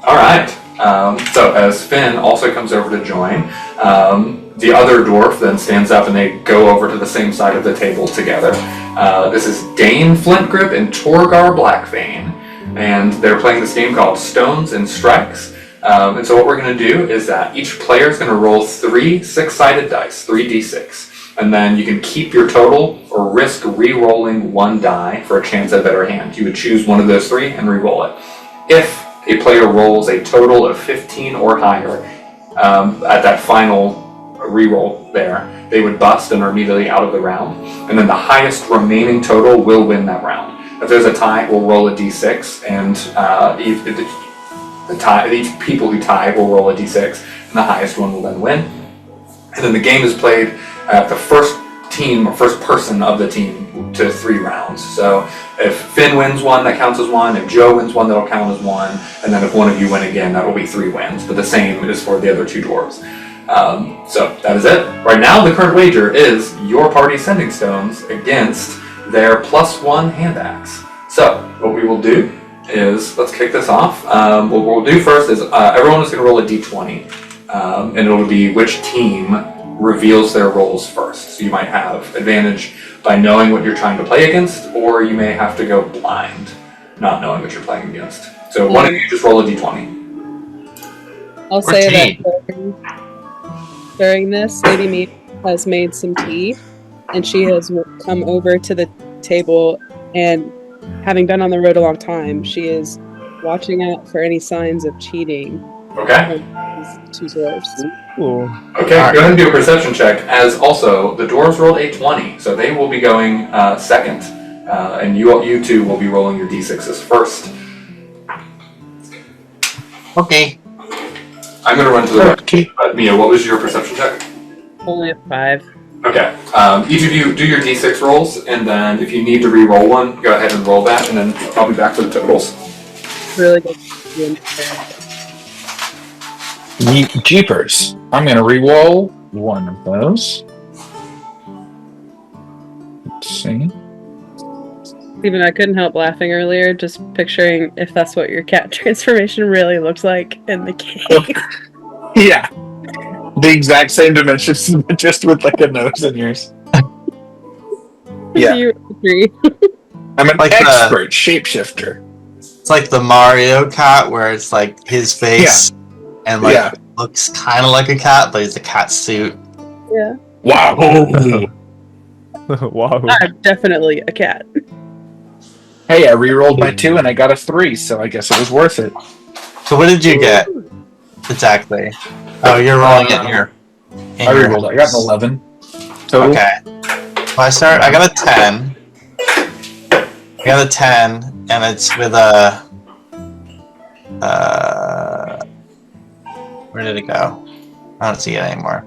Speaker 1: All right. So as Finn also comes over to join, the other dwarf then stands up and they go over to the same side of the table together. This is Dane Flintgrip and Torgar Blackvein, and they're playing this game called Stones and Strikes. And so what we're going to do is that each player is going to roll 3 6-sided dice, 3d6. And then you can keep your total or risk re-rolling 1 die for a chance at a better hand. You would choose one of those 3 and re-roll it. If a player rolls a total of 15 or higher at that final re-roll there, they would bust and are immediately out of the round. And then the highest remaining total will win that round. If there's a tie, we'll roll a d6, and each people who tie will roll a d6, and the highest one will then win. And then the game is played at the first team or first person of the team to 3 rounds. So if Finn wins one, that counts as 1. If Joe wins one, that'll count as 1. And then if one of you win again, that'll be 3 wins. But the same is for the other 2 dwarves. So that is it. Right now, the current wager is your party sending stones against their +1 hand axe. So what we will do is, let's kick this off. What we'll do first is everyone is going to roll a d20. And it'll be which team reveals their rolls first. So you might have advantage by knowing what you're trying to play against, or you may have to go blind, not knowing what you're playing against. So one of you just roll a d20.
Speaker 5: I'll say that during this, Lady Me has made some tea, and she has come over to the table, and having been on the road a long time, she is watching out for any signs of cheating.
Speaker 1: Okay.
Speaker 5: These 2 dwarves.
Speaker 6: Ooh.
Speaker 1: Okay, go ahead and do a perception check, as also the dwarves rolled a 20, so they will be going second, and you two will be rolling your d6s first.
Speaker 4: Okay.
Speaker 1: I'm going to run to the right. Mia, what was your perception check?
Speaker 5: Only a 5.
Speaker 1: Okay, each of you do your d6 rolls, and then if you need to re-roll one, go ahead and roll that, and then I'll be back for the totals.
Speaker 5: Really good.
Speaker 2: Jeepers. I'm going to re-roll one of those. Let's see.
Speaker 5: Steven, I couldn't help laughing earlier, just picturing if that's what your cat transformation really looked like in the game.
Speaker 2: Yeah. The exact same dimensions, just with like a nose and ears. Yeah.
Speaker 5: You agree.
Speaker 2: I'm an
Speaker 4: Like
Speaker 2: expert shapeshifter.
Speaker 4: It's like the Mario cat, where it's like his face and like looks kind of like a cat, but it's a cat suit.
Speaker 5: Yeah.
Speaker 2: Wow.
Speaker 6: Wow.
Speaker 5: I'm definitely a cat.
Speaker 2: Hey, I re-rolled my 2 and I got a 3, so I guess it was worth it.
Speaker 4: So what did you get exactly? Oh, you're rolling it here.
Speaker 2: I re-rolled it. I got an 11 total.
Speaker 4: Okay. Well, I got a 10. I got a 10, and it's with a... where did it go? I don't see it anymore.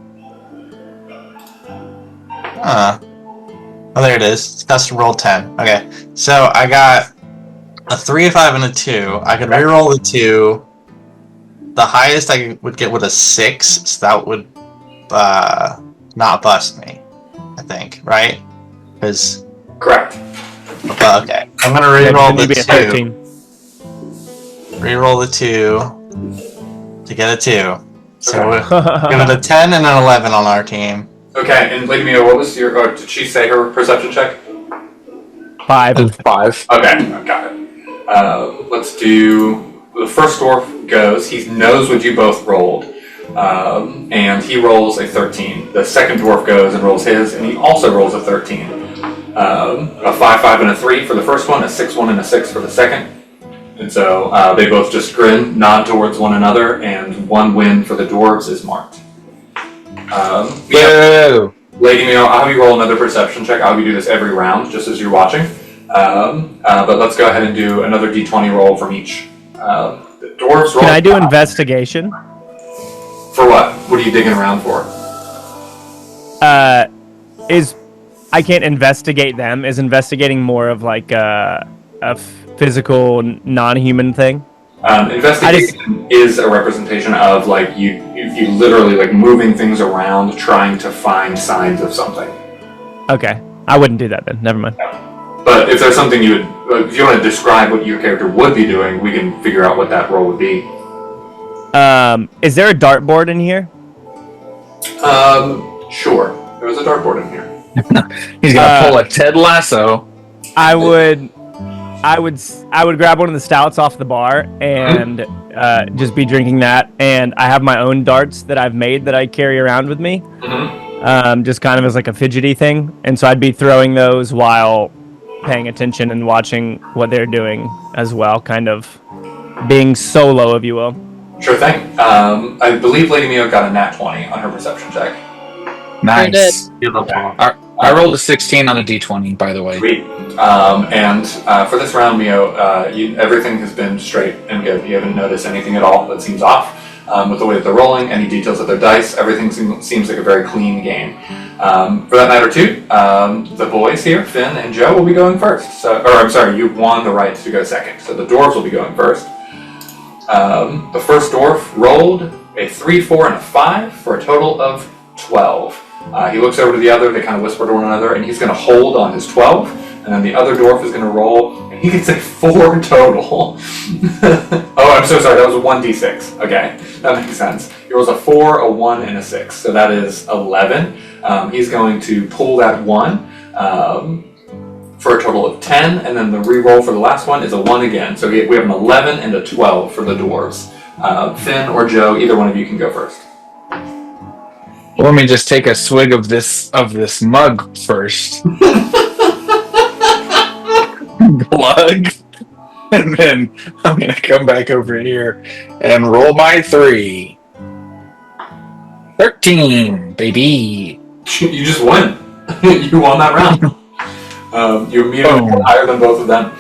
Speaker 4: Oh, there it is. It's custom roll 10. Okay, so I got a 3, a 5, and a 2. I could re-roll the 2. The highest I would get with a 6, so that would not bust me, I think, right? Because...
Speaker 1: Correct.
Speaker 4: Okay, I'm gonna re-roll the 2.
Speaker 6: 13.
Speaker 4: Re-roll the 2 to get a 2. So we're give it a 10 and an 11 on our team.
Speaker 1: Okay, and Lady Mia, what was your... did she say her perception check?
Speaker 6: 5.
Speaker 2: 5.
Speaker 1: Okay, got it. Let's do... The first dwarf goes. He knows what you both rolled. And he rolls a 13. The second dwarf goes and rolls his, and he also rolls a 13. A 5, 5, and a 3 for the first one, a 6, 1, and a 6 for the second. And so they both just grin, nod towards one another, and 1 win for the dwarves is marked. Lady Mio, I'll have you roll another perception check. I'll have you do this every round, just as you're watching. But let's go ahead and do another d20 roll from each. The dwarves roll.
Speaker 6: Can I do investigation?
Speaker 1: For what? What are you digging around for?
Speaker 6: I can't investigate them. Is investigating more of like a physical, non-human thing?
Speaker 1: Investigation is a representation of like you literally like moving things around, trying to find signs of something.
Speaker 6: Okay, I wouldn't do that then. Never mind.
Speaker 1: But if there's something you would, if you want to describe what your character would be doing, we can figure out what that role would be.
Speaker 6: Is there a dartboard in here?
Speaker 1: Sure. There was a dartboard in here.
Speaker 2: He's gonna pull a Ted Lasso.
Speaker 6: I would grab one of the stouts off the bar and just be drinking that. And I have my own darts that I've made that I carry around with me, just kind of as like a fidgety thing. And so I'd be throwing those while paying attention and watching what they're doing as well, kind of being solo, if you will.
Speaker 1: Sure thing. I believe Lady Mio got a nat 20 on her perception check.
Speaker 2: Nice.
Speaker 1: Beautiful.
Speaker 2: I rolled a 16 on a d20, by the way.
Speaker 1: Sweet. And for this round, Mio, everything has been straight and good. You haven't noticed anything at all that seems off. With the way that they're rolling, any details of their dice, everything seems like a very clean game. For that matter, too, the boys here, Finn and Joe, will be going first. You won the right to go second, so the dwarves will be going first. The first dwarf rolled a 3, 4, and a 5 for a total of 12. He looks over to the other, they kind of whisper to one another, and he's going to hold on his 12, and then the other dwarf is going to roll, and he gets a 4 total. Oh, I'm so sorry, that was a 1d6. Okay, that makes sense. He rolls a 4, a 1, and a 6, so that is 11. He's going to pull that 1 for a total of 10, and then the re-roll for the last one is a 1 again, so we have an 11 and a 12 for the dwarves. Finn or Joe, either one of you can go first.
Speaker 2: Well, let me just take a swig of this mug first. Glug. And then I'm going to come back over here and roll my 3. 13, baby.
Speaker 1: You just win. You won that round. You immediately were higher than both of them.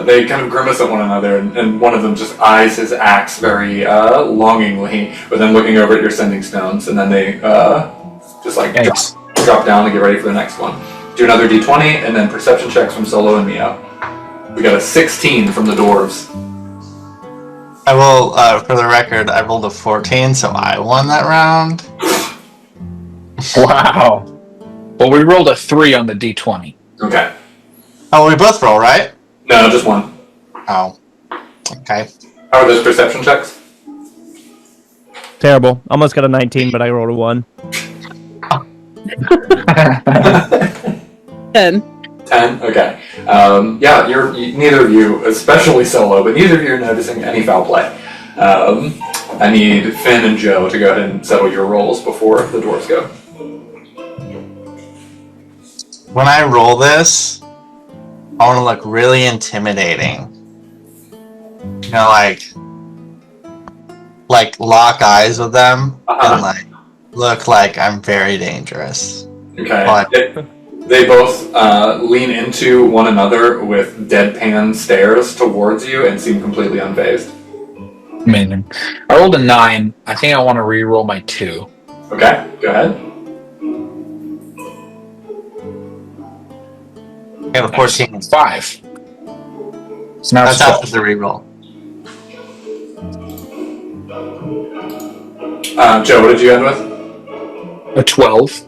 Speaker 1: They kind of grimace at one another, and one of them just eyes his axe very longingly, but then looking over at your sending stones, and then they just like drop down and get ready for the next one. Do another d20, and then perception checks from Solo and Mio. We got a 16 from the dwarves.
Speaker 4: I will, for the record, I rolled a 14, so I won that round.
Speaker 2: Wow. Well, we rolled a 3 on the d20.
Speaker 1: Okay.
Speaker 4: Oh, we both roll, right?
Speaker 1: No, just one.
Speaker 4: Oh. Okay.
Speaker 1: How are those perception checks?
Speaker 6: Terrible. Almost got a 19, but I rolled a 1.
Speaker 5: 10.
Speaker 1: 10? Okay. Neither of you, especially Solo, but neither of you are noticing any foul play. I need Finn and Joe to go ahead and settle your rolls before the dwarves go.
Speaker 4: When I roll this, I want to look really intimidating. You know, like lock eyes with them and look like I'm very dangerous.
Speaker 1: Okay.
Speaker 4: But
Speaker 1: They both lean into one another with deadpan stares towards you and seem completely unfazed.
Speaker 2: Amazing. I rolled a 9. I think I want to re-roll my 2.
Speaker 1: Okay, go ahead.
Speaker 4: I have a 14.
Speaker 2: 5. So now
Speaker 4: That's
Speaker 2: it's
Speaker 4: after
Speaker 2: 12.
Speaker 4: the reroll.
Speaker 1: Joe, what did you end with?
Speaker 2: A 12.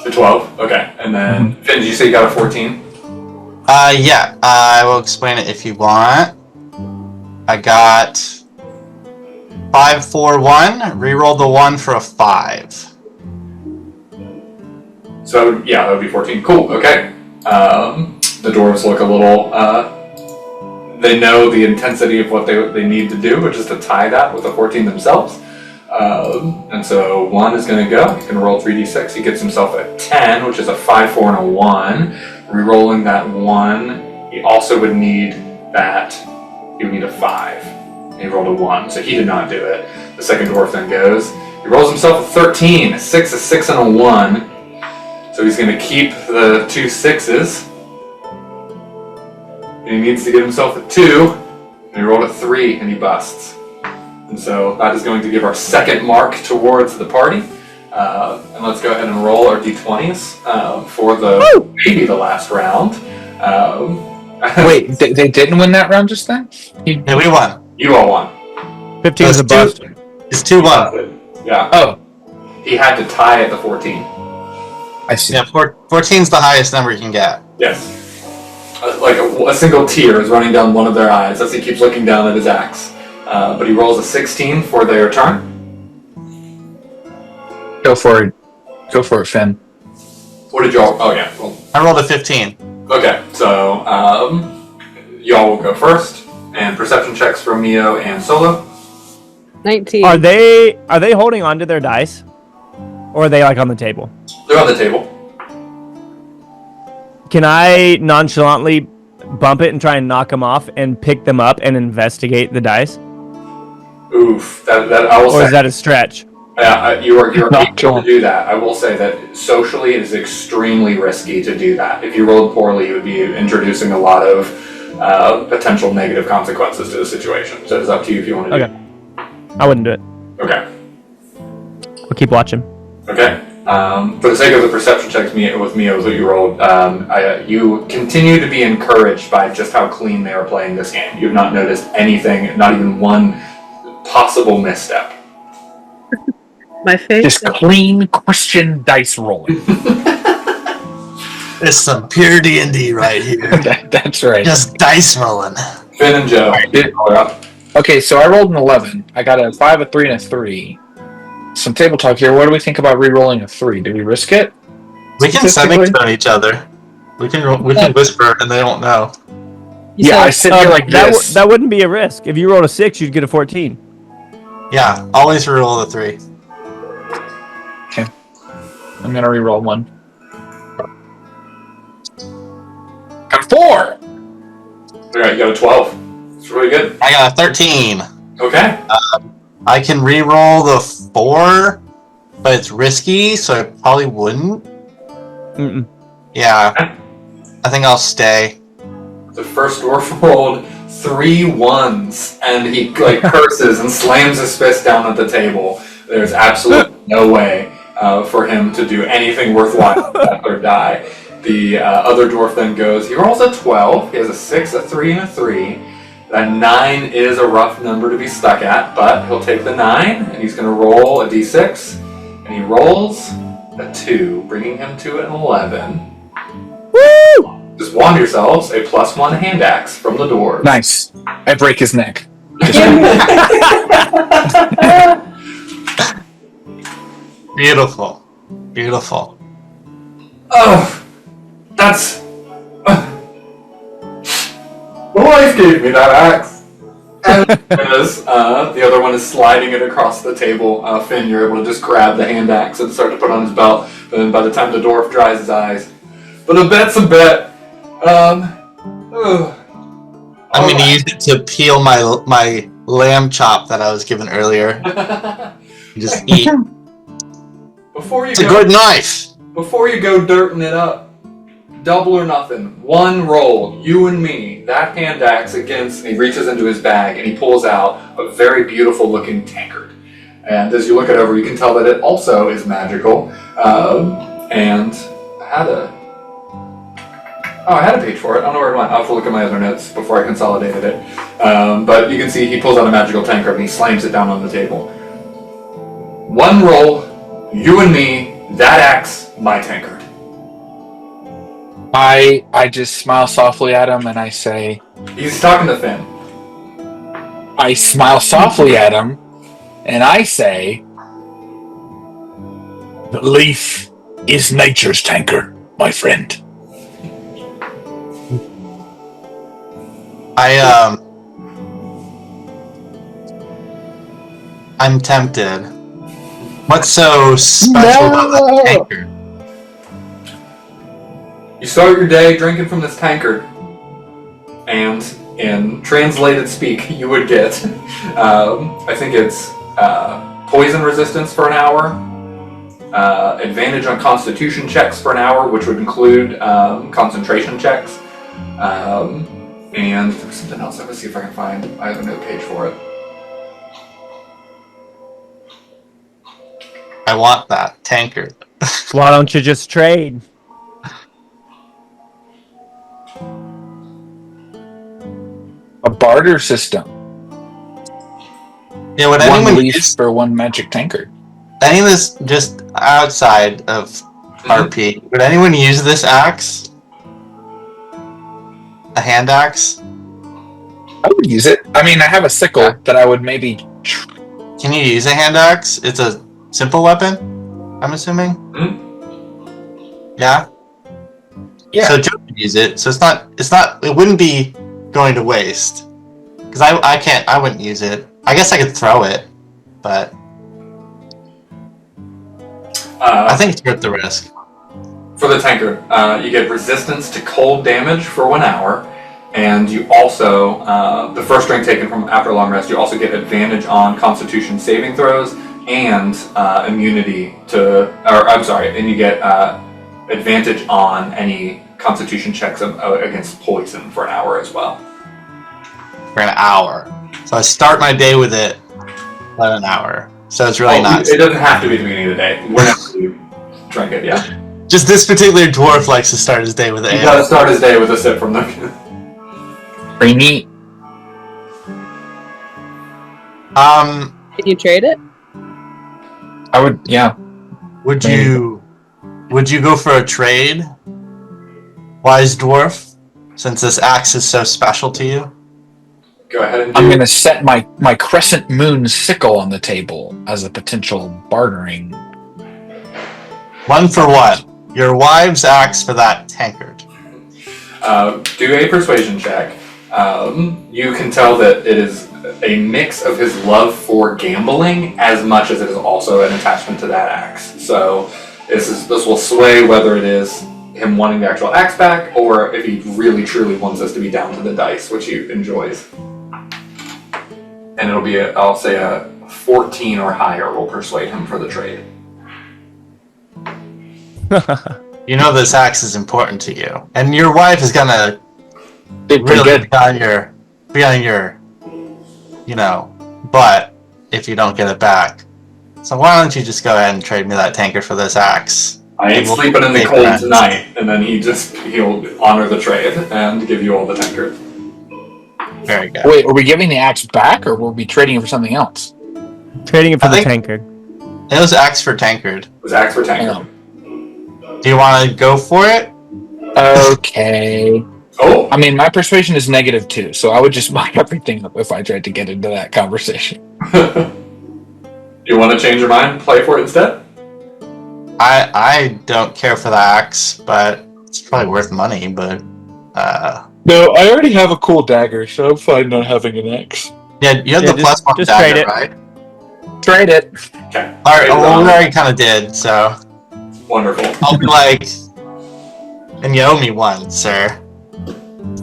Speaker 1: The 12? Okay. And then, Finn, did you say you got a 14?
Speaker 4: Yeah, I will explain it if you want. I got 5, 4, 1. Rerolled the 1 for a 5.
Speaker 1: So, yeah, that would be 14. Cool, okay. The dwarves look a little, they know the intensity of what they need to do, which is to tie that with a 14 themselves. And so 1 is going to go. He's going to roll 3d6. He gets himself a 10, which is a 5, 4, and a 1. Rerolling that 1, he also would need that. He would need a 5. And he rolled a 1, so he did not do it. The second dwarf then goes. He rolls himself a 13, a 6, a 6, and a 1. So he's going to keep the 2 6s. And he needs to get himself a 2. And he rolled a 3, and he busts. And so that is going to give our second mark towards the party. And let's go ahead and roll our d20s for maybe the last round.
Speaker 2: Wait, they didn't win that round just then?
Speaker 4: Yeah, we won.
Speaker 1: You all won.
Speaker 6: 15 is a bust.
Speaker 4: It's 2-1.
Speaker 1: Yeah.
Speaker 2: Oh,
Speaker 1: He had to tie at the 14.
Speaker 2: I see.
Speaker 4: Yeah, 14's the highest number you can get.
Speaker 1: Yes. Like a single tear is running down one of their eyes as he keeps looking down at his axe. But he rolls a 16 for their turn.
Speaker 2: Go for it, Finn.
Speaker 1: What did y'all... Oh, yeah. Well,
Speaker 4: I rolled a 15.
Speaker 1: okay, so y'all will go first. And perception checks from Mio and Solo.
Speaker 5: 19.
Speaker 6: Are they holding on to their dice? Or are they like on the table?
Speaker 1: They're on the table.
Speaker 6: Can I nonchalantly bump it and try and knock them off and pick them up and investigate the dice?
Speaker 1: Oof. That I will
Speaker 6: Or
Speaker 1: say.
Speaker 6: is that a stretch?
Speaker 1: You're able to do that. I will say that socially it is extremely risky to do that. If you rolled poorly, you would be introducing a lot of potential negative consequences to the situation. So it's up to you if you want to do it.
Speaker 6: I wouldn't do it.
Speaker 1: Okay.
Speaker 6: We'll keep watching.
Speaker 1: Okay. For the sake of the perception checks with Mio that you rolled, you continue to be encouraged by just how clean they are playing this game. You've not noticed anything, not even one possible misstep.
Speaker 5: My face.
Speaker 2: Just clean Christian dice rolling.
Speaker 4: It's some pure D&D right here.
Speaker 2: That's right.
Speaker 4: Just dice rolling.
Speaker 1: Finn and Joe.
Speaker 2: Okay, so I rolled an 11. I got a 5, a 3, and a 3. Some table talk here. What do we think about re-rolling a 3? Do we risk it?
Speaker 4: We can semi-tone each other. We can whisper and they won't know.
Speaker 2: Yeah, I sit here like this.
Speaker 6: That wouldn't be a risk. If you rolled a 6, you'd get a 14.
Speaker 4: Yeah, always re-roll the 3.
Speaker 2: Okay. I'm going to re-roll 1. Got a 4!
Speaker 1: Alright, you got a 12. It's really good.
Speaker 4: I got a 13.
Speaker 1: Okay.
Speaker 4: I can re-roll the 4, but it's risky, so I probably wouldn't.
Speaker 6: Mm-mm.
Speaker 4: Yeah. I think I'll stay.
Speaker 1: The first dwarf rolled 3 1s, and he curses and slams his fist down at the table. There's absolutely no way for him to do anything worthwhile with that third die. The other dwarf then goes, he rolls a 12, he has a 6, a 3, and a 3. That 9 is a rough number to be stuck at, but he'll take the 9, and he's going to roll a d6, and he rolls a 2, bringing him to an 11.
Speaker 6: Woo!
Speaker 1: Just wand yourselves a +1 hand axe from the dwarves.
Speaker 2: Nice. I break his neck.
Speaker 4: Beautiful. Beautiful.
Speaker 1: Oh, that's... The wife gave me that axe. And as the other one is sliding it across the table, Finn, you're able to just grab the hand axe and start to put on his belt. But then by the time the dwarf dries his eyes, but a bet's a bet.
Speaker 4: I'm going to use it to peel my lamb chop that I was given earlier. Just eat. It's a good knife.
Speaker 1: Before you go dirting it up, double or nothing. 1 roll, you and me, that hand axe against, and he reaches into his bag and he pulls out a very beautiful looking tankard. And as you look it over, you can tell that it also is magical. And I had a page for it. I don't know where it went. I'll have to look at my other notes before I consolidated it. But you can see he pulls out a magical tankard and he slams it down on the table. 1 roll, you and me, that axe, my tankard.
Speaker 2: I just smile softly at him and I say...
Speaker 1: He's talking to Finn.
Speaker 2: I smile softly at him and I say... Belief is nature's tankard, my friend.
Speaker 4: I'm tempted. What's so special about that tankard?
Speaker 1: You start your day drinking from this tankard, and in translated speak, you would get, I think it's poison resistance for an hour, advantage on constitution checks for an hour, which would include concentration checks, and there was something else. I'm going to see if I can find, I have a note page for it.
Speaker 4: I want that tankard.
Speaker 6: Why don't you just trade?
Speaker 2: A barter system.
Speaker 4: Yeah, would
Speaker 2: 1
Speaker 4: anyone
Speaker 2: leaf
Speaker 4: use
Speaker 2: for 1 magic tankard.
Speaker 4: any of this just outside of RP? Would anyone use this axe? A hand axe?
Speaker 2: I would use it. I mean, I have a sickle that I would maybe...
Speaker 4: Can you use a hand axe? It's a simple weapon, I'm assuming? Yeah?
Speaker 2: Yeah.
Speaker 4: So Joe could use it, so it wouldn't be going to waste. Because I wouldn't use it. I guess I could throw it, but... I think it's worth the risk.
Speaker 1: For the tankard, you get resistance to cold damage for 1 hour, and you also, the first drink taken from after a long rest, you also get advantage on Constitution saving throws. and immunity to, and you get advantage on any Constitution checks against poison for an hour as well.
Speaker 4: For an hour. So I start my day with it about an hour. So it's really not.
Speaker 1: It doesn't have to be the beginning of the day. Whenever you drink it, yeah.
Speaker 4: Just this particular dwarf likes to start his day with it.
Speaker 1: He gotta start his day with a sip from the.
Speaker 2: Pretty neat.
Speaker 5: Can you trade it?
Speaker 2: I would, yeah.
Speaker 4: Would you go for a trade, wise dwarf, since this axe is so special to you?
Speaker 1: Go ahead and do
Speaker 2: I'm going to set my crescent moon sickle on the table as a potential bartering.
Speaker 4: 1 for 1. Your wives' axe for that tankard.
Speaker 1: Do a persuasion check. You can tell that it is a mix of his love for gambling as much as it is also an attachment to that axe. So this will sway whether it is him wanting the actual axe back or if he really truly wants us to be down to the dice, which he enjoys. And it'll be, I'll say a 14 or higher will persuade him for the trade.
Speaker 4: You know this axe is important to you, and your wife is gonna
Speaker 2: Did pretty
Speaker 4: really
Speaker 2: good.
Speaker 4: be on your, butt if you don't get it back. So why don't you just go ahead and trade me that tankard for this axe?
Speaker 1: I ain't
Speaker 4: We'll
Speaker 1: sleeping in the
Speaker 4: make
Speaker 1: cold
Speaker 4: friends.
Speaker 1: tonight, and then he'll honor the trade and give you all the tankard.
Speaker 4: Very good.
Speaker 2: Wait, are we giving the axe back, or were we trading it for something else?
Speaker 6: Trading it for
Speaker 4: I
Speaker 6: the
Speaker 4: think-
Speaker 6: tankard.
Speaker 4: It was axe for tankard.
Speaker 1: It was axe for tankard.
Speaker 4: Do you want to go for it?
Speaker 2: Okay.
Speaker 1: Oh,
Speaker 2: I mean, my persuasion is -2, so I would just buy everything up if I tried to get into that conversation.
Speaker 1: you want to change your mind and play for it instead?
Speaker 4: I don't care for the axe, but it's probably worth money. But
Speaker 2: No, I already have a cool dagger, so I'm fine not having an axe.
Speaker 4: yeah, you have
Speaker 6: Yeah,
Speaker 4: the plus one
Speaker 6: just
Speaker 4: dagger,
Speaker 6: trade it.
Speaker 4: right?
Speaker 2: Trade it.
Speaker 1: Okay.
Speaker 4: All right.
Speaker 1: Trade it
Speaker 4: Well,
Speaker 1: on.
Speaker 4: we already kind of did, so
Speaker 1: Wonderful.
Speaker 4: I'll be like, and you owe me one, sir.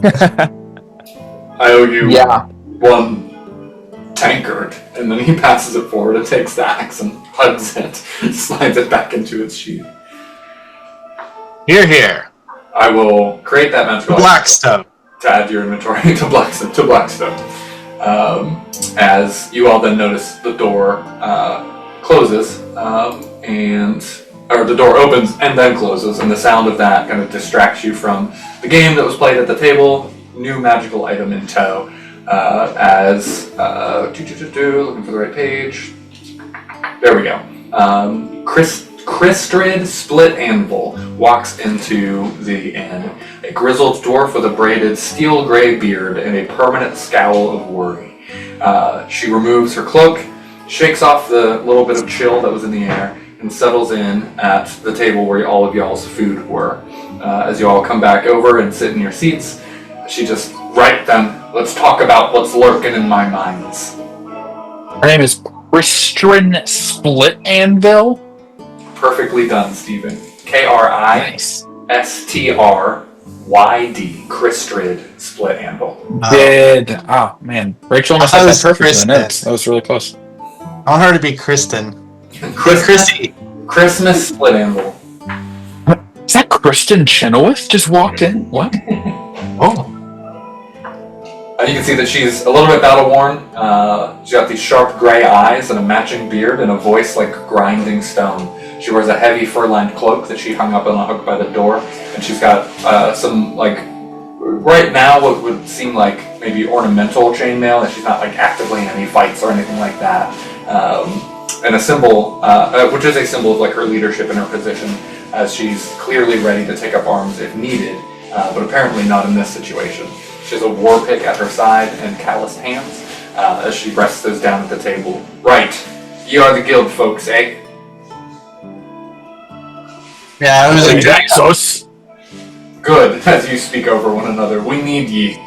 Speaker 1: I owe you
Speaker 2: Yeah.
Speaker 1: 1 tankard, and then he passes it forward and takes the axe and hugs it, slides it back into its sheath.
Speaker 4: Here.
Speaker 1: I will create that magical item
Speaker 4: Blackstone.
Speaker 1: to add to your inventory to Blackstone. As you all then notice the door closes, or the door opens and then closes, and the sound of that kind of distracts you from the game that was played at the table. New magical item in tow. Looking for the right page. There we go. Kristryd Splitanvil walks into the inn, a grizzled dwarf with a braided steel gray beard and a permanent scowl of worry. She removes her cloak, shakes off the little bit of chill that was in the air, and settles in at the table where all of y'all's food were. As you all come back over and sit in your seats, she just, right then, let's talk about what's lurking in my minds.
Speaker 2: Her name is Kristryd Splitanvil.
Speaker 1: Perfectly done, Stephen.
Speaker 2: Nice.
Speaker 1: Kristryd, Kristryd Splitanvil.
Speaker 2: Oh man, Rachel must
Speaker 4: I
Speaker 2: have
Speaker 4: thought
Speaker 2: that
Speaker 4: it was
Speaker 2: perfect in the
Speaker 4: Kristen.
Speaker 2: notes. That was really close.
Speaker 4: I want her to be Kristen.
Speaker 1: Christmas Splitanvil.
Speaker 2: Is that Kristen Chenoweth just walked in? What?
Speaker 4: Oh.
Speaker 1: You can see that she's a little bit battle-worn. She's got these sharp gray eyes and a matching beard and a voice like grinding stone. She wears a heavy fur-lined cloak that she hung up on a hook by the door, and she's got some, like, right now what would seem like maybe ornamental chainmail, that she's not like actively in any fights or anything like that. And a symbol, which is a symbol of like her leadership and her position, as she's clearly ready to take up arms if needed, but apparently not in this situation. She has a war pick at her side and calloused hands as she rests those down at the table. Right, you are the guild folks, eh?
Speaker 4: Yeah, it was a
Speaker 2: Exos.
Speaker 1: Good, as you speak over one another. We need ye.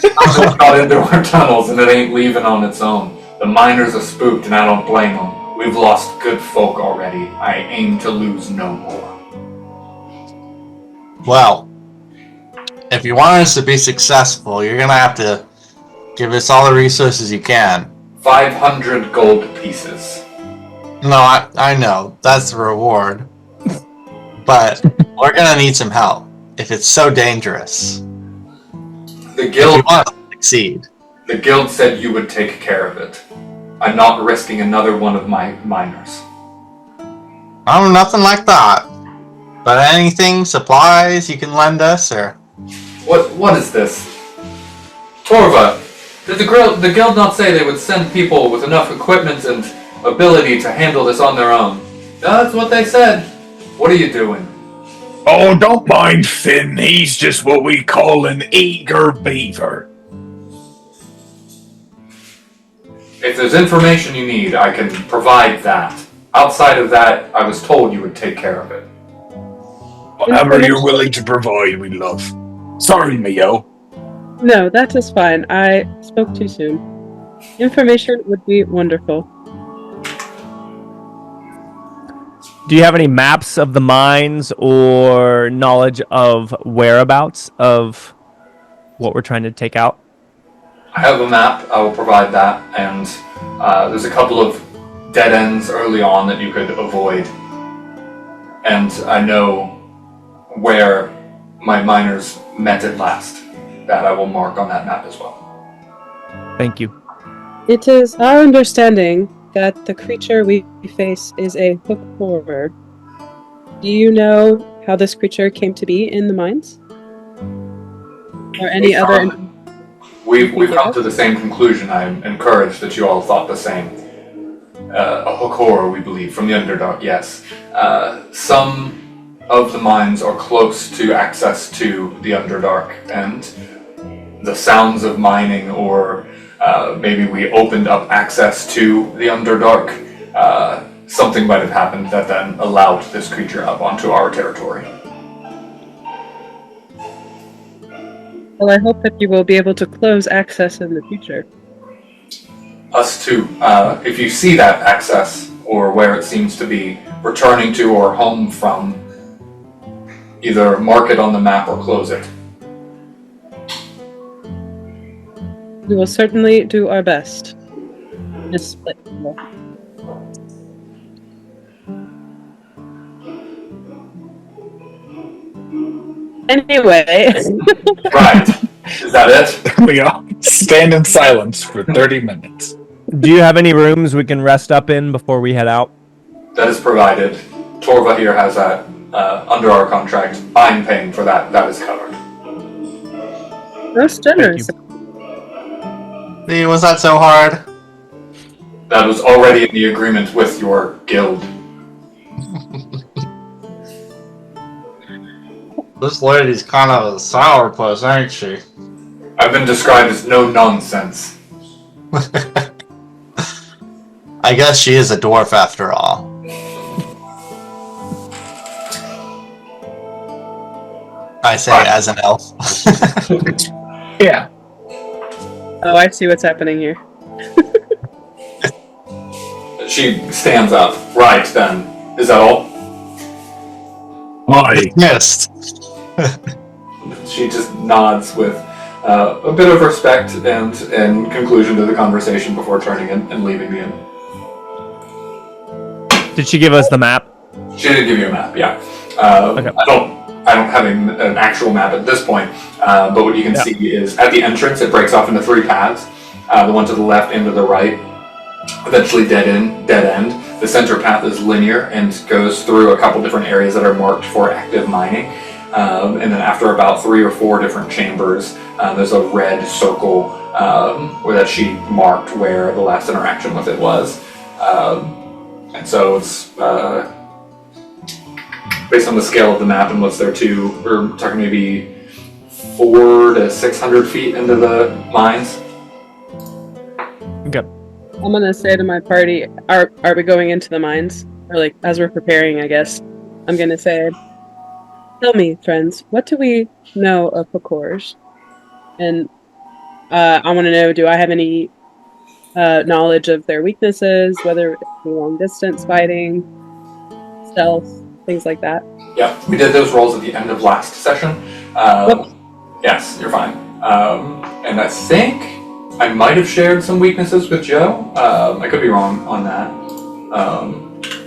Speaker 1: Something got into our tunnels and it ain't leaving on its own. The miners are spooked and I don't blame them. We've lost good folk already. I aim to lose no more.
Speaker 4: Well, if you want us to be successful, you're gonna have to give us all the resources you can.
Speaker 1: 500 gold pieces.
Speaker 4: No, I know. That's the reward. But we're gonna need some help. If it's so dangerous.
Speaker 1: The
Speaker 4: If
Speaker 1: guild
Speaker 4: we want to succeed.
Speaker 1: The guild said you would take care of it. I'm not risking another one of my miners.
Speaker 4: Oh, nothing like that. But anything, supplies you can lend us, or...
Speaker 1: What is this? Torva, did the guild not say they would send people with enough equipment and ability to handle this on their own? That's what they said. What are you doing?
Speaker 2: Oh, don't mind Finn. He's just what we call an eager beaver.
Speaker 1: If there's information you need, I can provide that. Outside of that, I was told you would take care of it.
Speaker 2: Whatever you're willing to provide, we love. Sorry, Mio.
Speaker 5: No, that is fine. I spoke too soon. Information would be wonderful.
Speaker 6: Do you have any maps of the mines or knowledge of whereabouts of what we're trying to take out?
Speaker 1: I have a map, I will provide that, and there's a couple of dead ends early on that you could avoid. And I know where my miners met at last. That I will mark on that map as well.
Speaker 6: Thank you.
Speaker 5: It is our understanding that the creature we face is a hook horror. Do you know how this creature came to be in the mines? Or any other...
Speaker 1: We've come to the same conclusion. I'm encouraged that you all thought the same. A hook horror, we believe, from the Underdark, yes. Some of the mines are close to access to the Underdark, and the sounds of mining, or maybe we opened up access to the Underdark, something might have happened that then allowed this creature up onto our territory.
Speaker 5: Well, I hope that you will be able to close access in the future.
Speaker 1: Us too. If you see that access, or where it seems to be returning to or home from, either mark it on the map or close it.
Speaker 5: We will certainly do our best. Miss Splitanvil. Anyway.
Speaker 1: Right. Is that it?
Speaker 2: We all stand in silence for 30 minutes.
Speaker 6: Do you have any rooms we can rest up in before we head out?
Speaker 1: That is provided. Torva here has that under our contract. I'm paying for that. That is covered.
Speaker 5: Most generous.
Speaker 4: See, was that so hard?
Speaker 1: That was already in the agreement with your guild.
Speaker 4: This lady's kind of a sourpuss, ain't she?
Speaker 1: I've been described as no nonsense.
Speaker 4: I guess she is a dwarf after all. I say as an elf.
Speaker 2: Yeah.
Speaker 5: Oh, I see what's happening here.
Speaker 1: She stands up. Right, then. Is that all?
Speaker 2: I
Speaker 4: Missed.
Speaker 1: She just nods with a bit of respect and conclusion to the conversation before turning and leaving the inn.
Speaker 6: Did she give us the map?
Speaker 1: She did give you a map, yeah.
Speaker 6: Okay.
Speaker 1: I don't have an actual map at this point, but what you can see is at the entrance it breaks off into 3 paths. The one to the left and to the right, eventually dead end. The center path is linear and goes through a couple different areas that are marked for active mining. And then after about 3 or 4 different chambers, there's a red circle where that she marked where the last interaction with it was. And so it's based on the scale of the map and what's there too, we're talking maybe 400 to 600 feet into the mines.
Speaker 6: Okay.
Speaker 5: I'm gonna say to my party, are we going into the mines? Or like, as we're preparing, I guess. I'm gonna say, tell me, friends, what do we know of Pakors? And I want to know, do I have any knowledge of their weaknesses, whether it's long distance fighting, stealth, things like that?
Speaker 1: Yeah, we did those rolls at the end of last session. Yes, you're fine. And I think I might have shared some weaknesses with Joe. I could be wrong on that.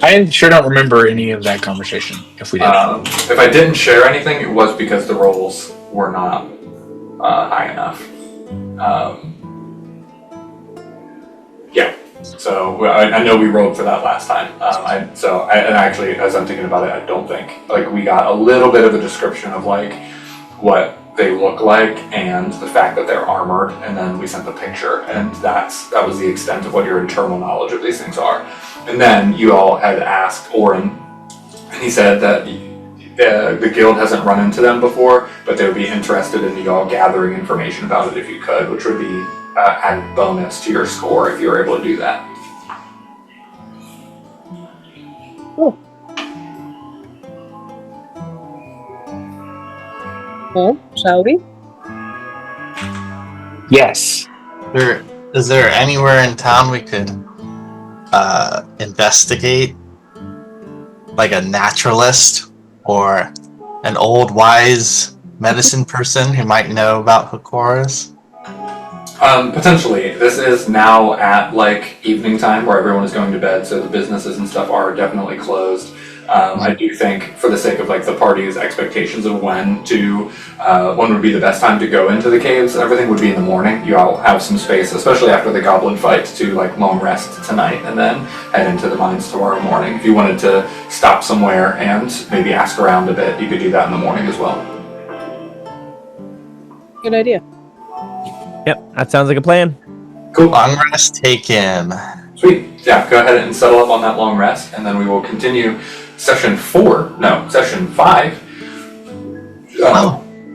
Speaker 2: I sure don't remember any of that conversation. If we did,
Speaker 1: If I didn't share anything, it was because the rolls were not high enough. Yeah. So I know we rolled for that last time. And actually, as I'm thinking about it, I don't think we got a little bit of a description of what they look like and the fact that they're armored, and then we sent the picture, and that was the extent of what your internal knowledge of these things are. And then you all had asked Orin, and he said that the guild hasn't run into them before, but they would be interested in you all gathering information about it if you could, which would be added bonus to your score if you were able to do that.
Speaker 5: Cool. Well, shall we?
Speaker 2: yes.
Speaker 4: Is there anywhere in town we could investigate? Like a naturalist or an old wise medicine person who might know about Hakoras?
Speaker 1: Potentially. This is now at evening time where everyone is going to bed, so the businesses and stuff are definitely closed. I do think, for the sake of the party's expectations of when would be the best time to go into the caves, everything would be in the morning. You all have some space, especially after the goblin fight, to long rest tonight and then head into the mines tomorrow morning. If you wanted to stop somewhere and maybe ask around a bit, you could do that in the morning as well.
Speaker 5: Good idea.
Speaker 6: Yep, that sounds like a plan.
Speaker 1: Cool.
Speaker 4: Long rest taken.
Speaker 1: Sweet. Yeah, go ahead and settle up on that long rest, and then we will continue session 5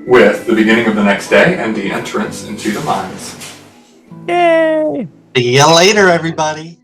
Speaker 1: with the beginning of the next day and the entrance into the mines.
Speaker 6: Yay!
Speaker 4: See you later, everybody.